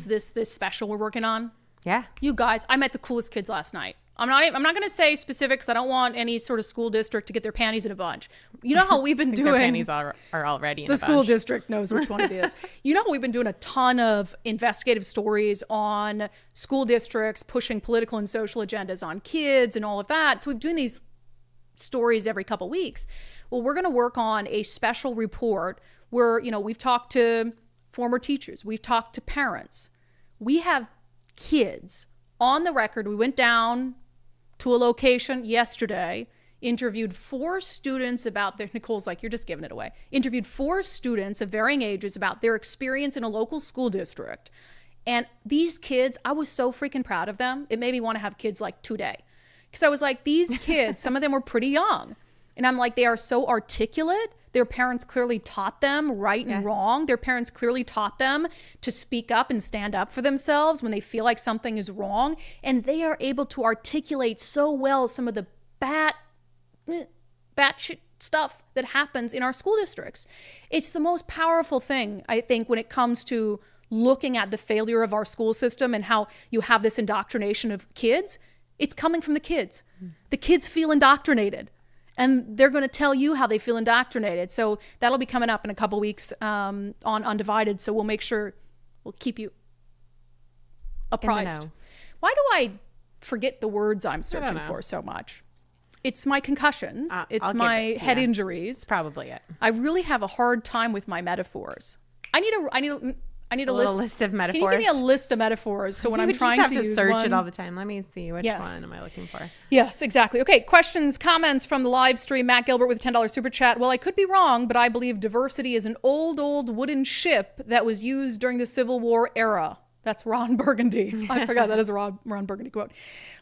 [SPEAKER 1] this special we're working on?
[SPEAKER 7] Yeah.
[SPEAKER 1] You guys, I met the coolest kids last night. I'm not going to say specifics. I don't want any sort of school district to get their panties in a bunch. You know how we've been doing.
[SPEAKER 7] Their panties are already in a bunch.
[SPEAKER 1] The school district knows which one it is. You know how we've been doing a ton of investigative stories on school districts pushing political and social agendas on kids and all of that. So we've doing these stories every couple weeks. Well, we're going to work on a special report where, you know, we've talked to former teachers. We've talked to parents. We have kids on the record. We went down to a location yesterday, interviewed 4 students about their, Nicole's like, you're just giving it away. Interviewed 4 students of varying ages about their experience in a local school district. And these kids, I was so freaking proud of them. It made me want to have kids like today. Because I was like, these kids, some of them were pretty young. And I'm like, they are so articulate. Their parents clearly taught them right and wrong. Their parents clearly taught them to speak up and stand up for themselves when they feel like something is wrong. And they are able to articulate so well some of the batshit stuff that happens in our school districts. It's the most powerful thing, I think, when it comes to looking at the failure of our school system and how you have this indoctrination of kids. It's coming from the kids. The kids feel indoctrinated. And they're going to tell you how they feel indoctrinated. So that'll be coming up in a couple weeks on unDivided. So we'll make sure we'll keep you apprised. Why do I forget the words I'm searching for so much? It's my concussions. It's my head injuries.
[SPEAKER 7] Probably it.
[SPEAKER 1] I really have a hard time with my metaphors. I need a
[SPEAKER 7] list of metaphors.
[SPEAKER 1] Can you give me a list of metaphors so when I'm trying to use
[SPEAKER 7] search
[SPEAKER 1] one,
[SPEAKER 7] it all the time? Let me see which one am I looking for.
[SPEAKER 1] Yes, exactly. Okay, questions, comments from the live stream. Matt Gilbert with a $10 super chat. Well, I could be wrong, but I believe diversity is an old wooden ship that was used during the Civil War era. That's Ron Burgundy. I forgot that is a Ron Burgundy quote.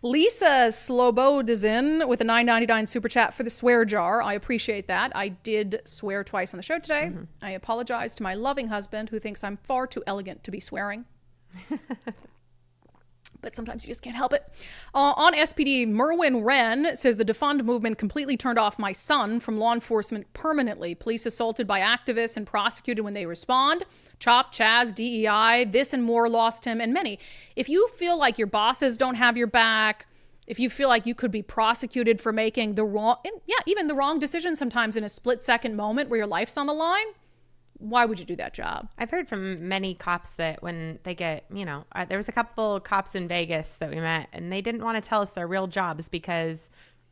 [SPEAKER 1] Lisa Slobodazin with a $9.99 super chat for the swear jar. I appreciate that. I did swear twice on the show today. I apologize to my loving husband who thinks I'm far too elegant to be swearing. But sometimes you just can't help it. On SPD, Merwin Wren says the defund movement completely turned off my son from law enforcement permanently. Police assaulted by activists and prosecuted when they respond. CHOP, Chaz, DEI, this and more lost him, and many. If you feel like your bosses don't have your back, if you feel like you could be prosecuted for making the wrong, even the wrong decision sometimes in a split-second moment where your life's on the line, why would you do that job?
[SPEAKER 7] I've heard from many cops that when they get, there was a couple cops in Vegas that we met, and they didn't want to tell us their real jobs because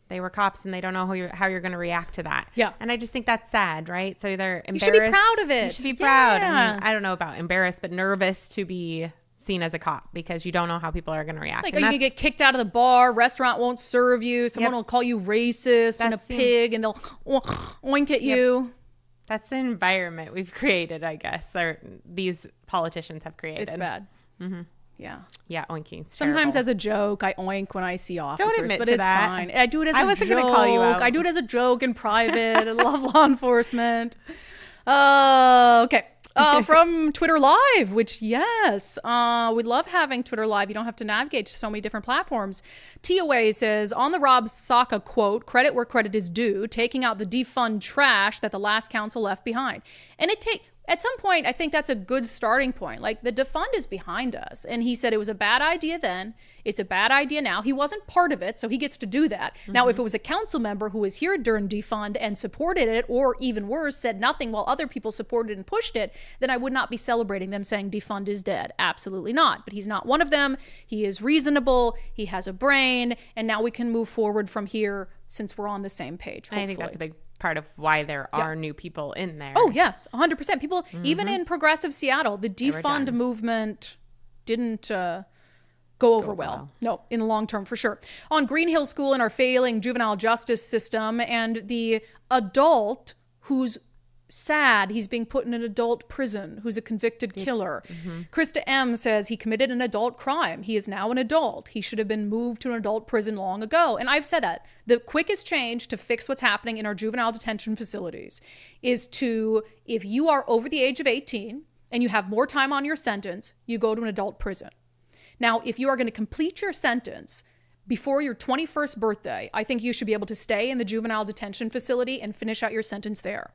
[SPEAKER 7] they were cops and they don't know how you're going to react to that.
[SPEAKER 1] Yeah.
[SPEAKER 7] And I just think that's sad, right? So they're embarrassed.
[SPEAKER 1] You should be proud of it.
[SPEAKER 7] You should be proud.
[SPEAKER 1] Yeah.
[SPEAKER 7] I don't know about embarrassed, but nervous to be seen as a cop because you don't know how people are going to react.
[SPEAKER 1] Like, you can get kicked out of the bar, restaurant won't serve you, someone will call you racist and a pig, and they'll oink at you.
[SPEAKER 7] That's the environment we've created, I guess, or these politicians have created.
[SPEAKER 1] It's bad. Mm-hmm. Yeah.
[SPEAKER 7] Yeah, oinking.
[SPEAKER 1] Sometimes
[SPEAKER 7] terrible.
[SPEAKER 1] as a joke, I oink when I see officers,
[SPEAKER 7] Don't admit
[SPEAKER 1] but
[SPEAKER 7] to
[SPEAKER 1] it's
[SPEAKER 7] that.
[SPEAKER 1] fine. I do it as a joke.
[SPEAKER 7] I wasn't going to call you out.
[SPEAKER 1] I do it as a joke in private. I love law enforcement. Okay. From Twitter Live, which, yes, we love having Twitter Live. You don't have to navigate to so many different platforms. TOA says, on the Rob Saka quote, credit where credit is due, taking out the defund trash that the last council left behind. And at some point, I think that's a good starting point. Like, the defund is behind us. And he said it was a bad idea then. It's a bad idea now. He wasn't part of it, so he gets to do that. Now, if it was a council member who was here during defund and supported it, or even worse, said nothing while other people supported and pushed it, then I would not be celebrating them saying defund is dead. Absolutely not. But he's not one of them. He is reasonable. He has a brain. And now we can move forward from here since we're on the same page, hopefully.
[SPEAKER 7] I think that's a big part of why there are new people in there.
[SPEAKER 1] Oh, yes, 100%. People, even in progressive Seattle, the defund movement didn't go over well. No, in the long term, for sure. On Green Hill School and our failing juvenile justice system, and the adult who's sad he's being put in an adult prison, who's a convicted killer. Krista M says he committed an adult crime. He is now an adult. He should have been moved to an adult prison long ago. And I've said that the quickest change to fix what's happening in our juvenile detention facilities is to, if you are over the age of 18 and you have more time on your sentence, you go to an adult prison. Now, if you are going to complete your sentence before your 21st birthday, I think you should be able to stay in the juvenile detention facility and finish out your sentence there.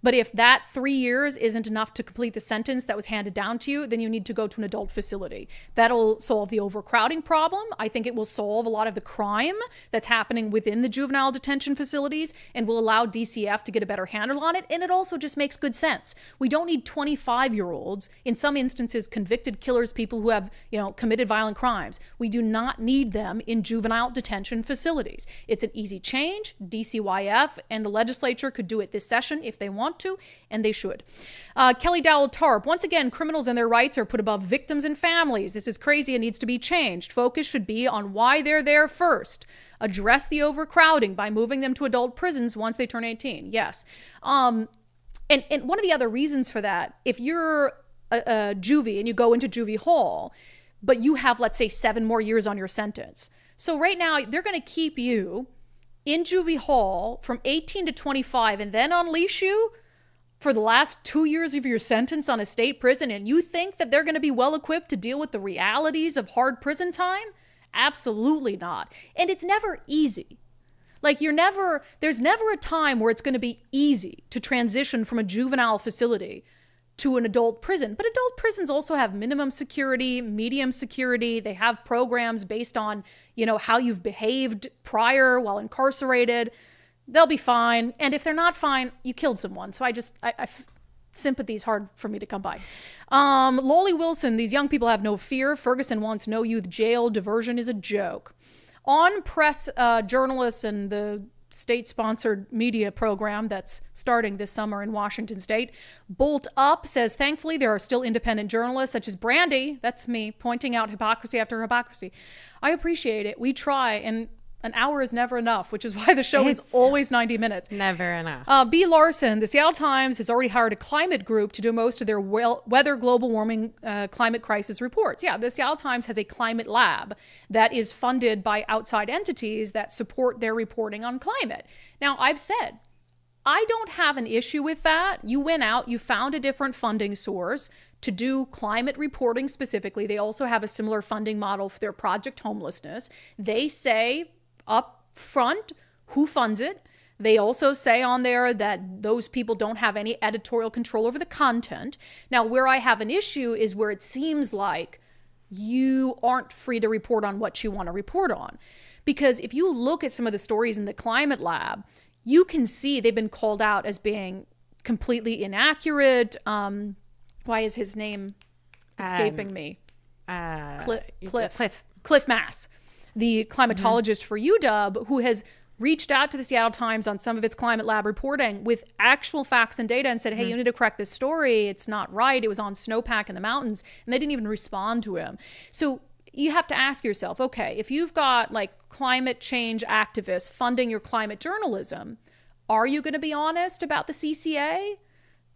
[SPEAKER 1] But if that 3 years isn't enough to complete the sentence that was handed down to you, then you need to go to an adult facility. That'll solve the overcrowding problem. I think it will solve a lot of the crime that's happening within the juvenile detention facilities and will allow DCF to get a better handle on it. And it also just makes good sense. We don't need 25-year-olds, in some instances convicted killers, people who have, committed violent crimes. We do not need them in juvenile detention facilities. It's an easy change. DCYF and the legislature could do it this session if they want to, and they should. Kelly Dowell Tarp, once again, criminals and their rights are put above victims and families. This is crazy and needs to be changed. Focus should be on why they're there first. Address the overcrowding by moving them to adult prisons once they turn 18. Yes. And one of the other reasons for that, if you're a juvie and you go into juvie hall, but you have, let's say, 7 more years on your sentence. So right now, they're going to keep you in juvie hall from 18 to 25 and then unleash you for the last 2 years of your sentence on a state prison, and you think that they're going to be well equipped to deal with the realities of hard prison time? Absolutely not. And it's never easy. Like, there's never a time where it's going to be easy to transition from a juvenile facility to an adult prison. But adult prisons also have minimum security, medium security. They have programs based on, how you've behaved prior while incarcerated. They'll be fine. And if they're not fine, you killed someone. So sympathy's hard for me to come by. Lolly Wilson, these young people have no fear. Ferguson wants no youth jail. Diversion is a joke. On press journalists and the state-sponsored media program that's starting this summer in Washington State, Bolt Up says, thankfully, there are still independent journalists such as Brandi, that's me, pointing out hypocrisy after hypocrisy. I appreciate it. We try, and an hour is never enough, which is why the show is always 90 minutes.
[SPEAKER 7] Never enough.
[SPEAKER 1] B. Larson, the Seattle Times has already hired a climate group to do most of their weather, global warming, climate crisis reports. Yeah, the Seattle Times has a climate lab that is funded by outside entities that support their reporting on climate. Now, I've said, I don't have an issue with that. You went out, you found a different funding source to do climate reporting specifically. They also have a similar funding model for their Project Homelessness. They say up front who funds it. They also say on there that those people don't have any editorial control over the content. Now, where I have an issue is where it seems like you aren't free to report on what you want to report on. Because if you look at some of the stories in the climate lab, you can see they've been called out as being completely inaccurate. Why is his name escaping me? Cliff Mass, the climatologist for UW, who has reached out to the Seattle Times on some of its climate lab reporting with actual facts and data and said, hey, you need to correct this story. It's not right. It was on snowpack in the mountains. And they didn't even respond to him. So you have to ask yourself, okay, if you've got like climate change activists funding your climate journalism, are you going to be honest about the CCA?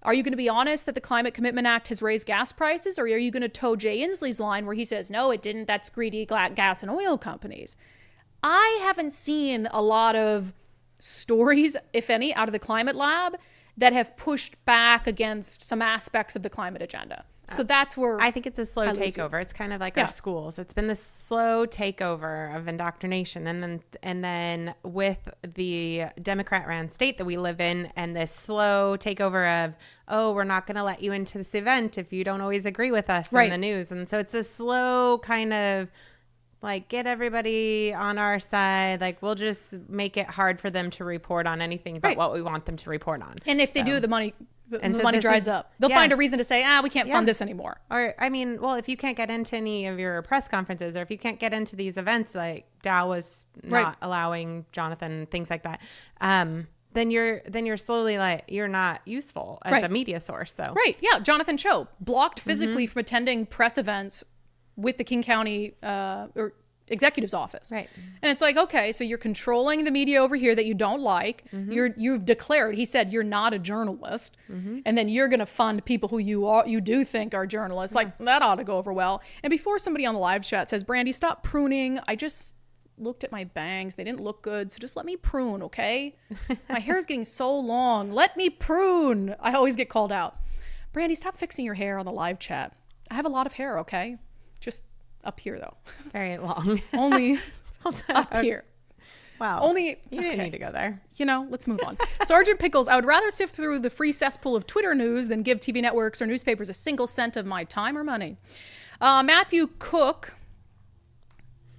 [SPEAKER 1] Are you going to be honest that the Climate Commitment Act has raised gas prices? Or are you going to toe Jay Inslee's line where he says, no, it didn't. That's greedy gas and oil companies. I haven't seen a lot of stories, if any, out of the climate lab that have pushed back against some aspects of the climate agenda. So that's where
[SPEAKER 7] I think it's a slow takeover. It's kind of like our schools. It's been this slow takeover of indoctrination, and then with the Democrat-ran state that we live in, and this slow takeover of, oh, we're not going to let you into this event if you don't always agree with us in the news. And so it's a slow kind of like, get everybody on our side. Like, we'll just make it hard for them to report on anything but what we want them to report on.
[SPEAKER 1] And if they do, the money dries up. They'll find a reason to say, we can't fund this anymore.
[SPEAKER 7] Or, I mean, well, if you can't get into any of your press conferences, or if you can't get into these events, like Dow was not allowing Jonathan, things like that, then you're slowly like, you're not useful as a media source. So
[SPEAKER 1] Jonathan Cho blocked physically from attending press events with the King County or executive's office.
[SPEAKER 7] Right.
[SPEAKER 1] And it's like, okay, so you're controlling the media over here that you don't like. You've declared, he said, you're not a journalist. And then you're going to fund people who you do think are journalists. Like, that ought to go over well. And before somebody on the live chat says, Brandi, stop pruning. I just looked at my bangs. They didn't look good. So just let me prune, okay? My hair is getting so long. Let me prune. I always get called out. Brandi, stop fixing your hair on the live chat. I have a lot of hair, okay? Just up here, though.
[SPEAKER 7] Very long.
[SPEAKER 1] Only up here.
[SPEAKER 7] Wow.
[SPEAKER 1] Only
[SPEAKER 7] you didn't need to go there.
[SPEAKER 1] Let's move on. Sergeant Pickles, I would rather sift through the free cesspool of Twitter news than give TV networks or newspapers a single cent of my time or money. Matthew Cook.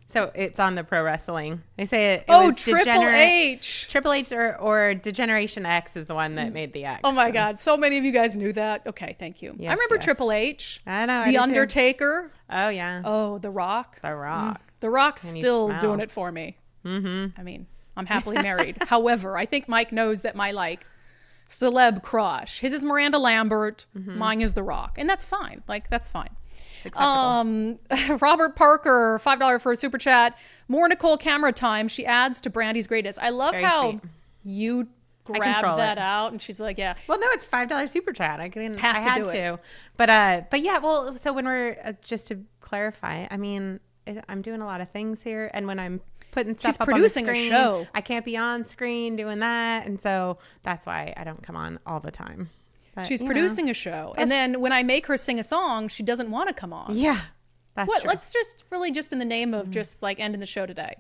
[SPEAKER 7] So it's on the pro wrestling. They say it was
[SPEAKER 1] Triple H.
[SPEAKER 7] Triple H or Degeneration X is the one that made the X.
[SPEAKER 1] Oh my God. So many of you guys knew that. Okay, thank you.
[SPEAKER 7] Yes,
[SPEAKER 1] I remember Triple H.
[SPEAKER 7] I know.
[SPEAKER 1] The Undertaker.
[SPEAKER 7] Oh, yeah.
[SPEAKER 1] Oh, The Rock.
[SPEAKER 7] The Rock.
[SPEAKER 1] The Rock's still doing it for me. I mean, I'm happily married. However, I think Mike knows that my celeb crush, his is Miranda Lambert, mine is The Rock. And that's fine. That's fine. Robert Parker, $5 for a super chat. More Nicole camera time. She adds to Brandi's greatest. I love
[SPEAKER 7] Very
[SPEAKER 1] how
[SPEAKER 7] sweet.
[SPEAKER 1] you grabbed that out, and she's like, yeah.
[SPEAKER 7] Well, no, it's $5 super chat. I had to. But yeah. Well, so when we're just to clarify, I mean, I'm doing a lot of things here, and when I'm putting stuff up
[SPEAKER 1] producing
[SPEAKER 7] on the screen,
[SPEAKER 1] a show.
[SPEAKER 7] I can't be on screen doing that, and so that's why I don't come on all the time. But,
[SPEAKER 1] she's producing a show. And then when I make her sing a song, she doesn't want to come on.
[SPEAKER 7] Yeah. That's true.
[SPEAKER 1] Let's just in the name of just ending the show today.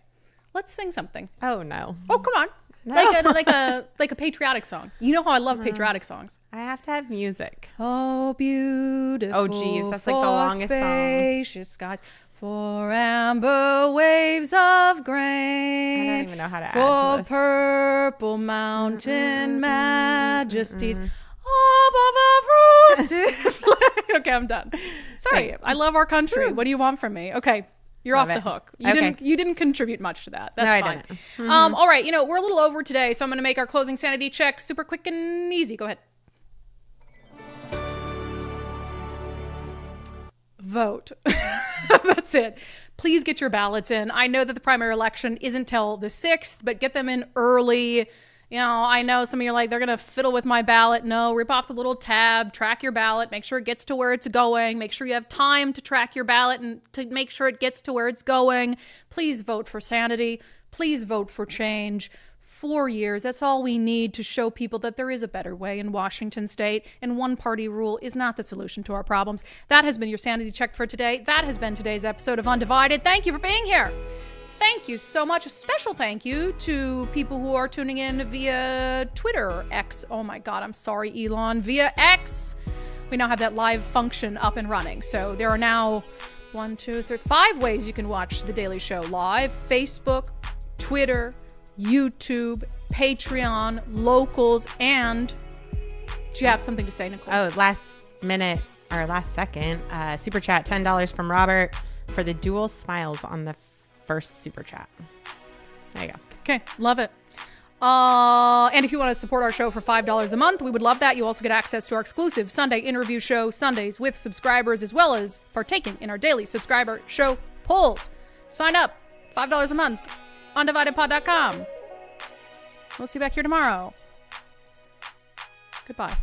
[SPEAKER 1] Let's sing something.
[SPEAKER 7] Oh, no.
[SPEAKER 1] Oh, come on. No. Like a patriotic song. You know how I love patriotic songs.
[SPEAKER 7] I have to have music.
[SPEAKER 1] Oh, beautiful.
[SPEAKER 7] Oh, geez. That's like the longest
[SPEAKER 1] spacious skies. For amber waves of grain.
[SPEAKER 7] I don't even know how to add
[SPEAKER 1] for
[SPEAKER 7] to this.
[SPEAKER 1] Purple mountain majesties. Okay, I'm done. Sorry, I love our country. What do you want from me? Okay, you're off the hook. You didn't contribute much to that. That's fine. I didn't. All right, we're a little over today, so I'm going to make our closing sanity check super quick and easy. Go ahead. Vote. That's it. Please get your ballots in. I know that the primary election isn't till the 6th, but get them in early. I know some of you are like, they're going to fiddle with my ballot. No, rip off the little tab, track your ballot, make sure it gets to where it's going, make sure you have time to track your ballot and to make sure it gets to where it's going. Please vote for sanity. Please vote for change. 4 years, that's all we need to show people that there is a better way in Washington state, and one-party rule is not the solution to our problems. That has been your sanity check for today. That has been today's episode of Undivided. Thank you for being here. Thank you so much. A special thank you to people who are tuning in via Twitter, X. Oh my God, I'm sorry, Elon. Via X. We now have that live function up and running. So there are now 5 ways you can watch The Daily Show live. Facebook, Twitter, YouTube, Patreon, locals, and do you have something to say, Nicole?
[SPEAKER 7] Oh, last second, super chat, $10 from Robert for the dual smiles on the first super chat. There you go.
[SPEAKER 1] Okay, love it. And if you want to support our show for $5 a month, we would love that. You also get access to our exclusive Sunday interview show, Sundays with subscribers, as well as partaking in our daily subscriber show polls. Sign up, $5 a month, undividedpod.com. We'll see you back here tomorrow. Goodbye.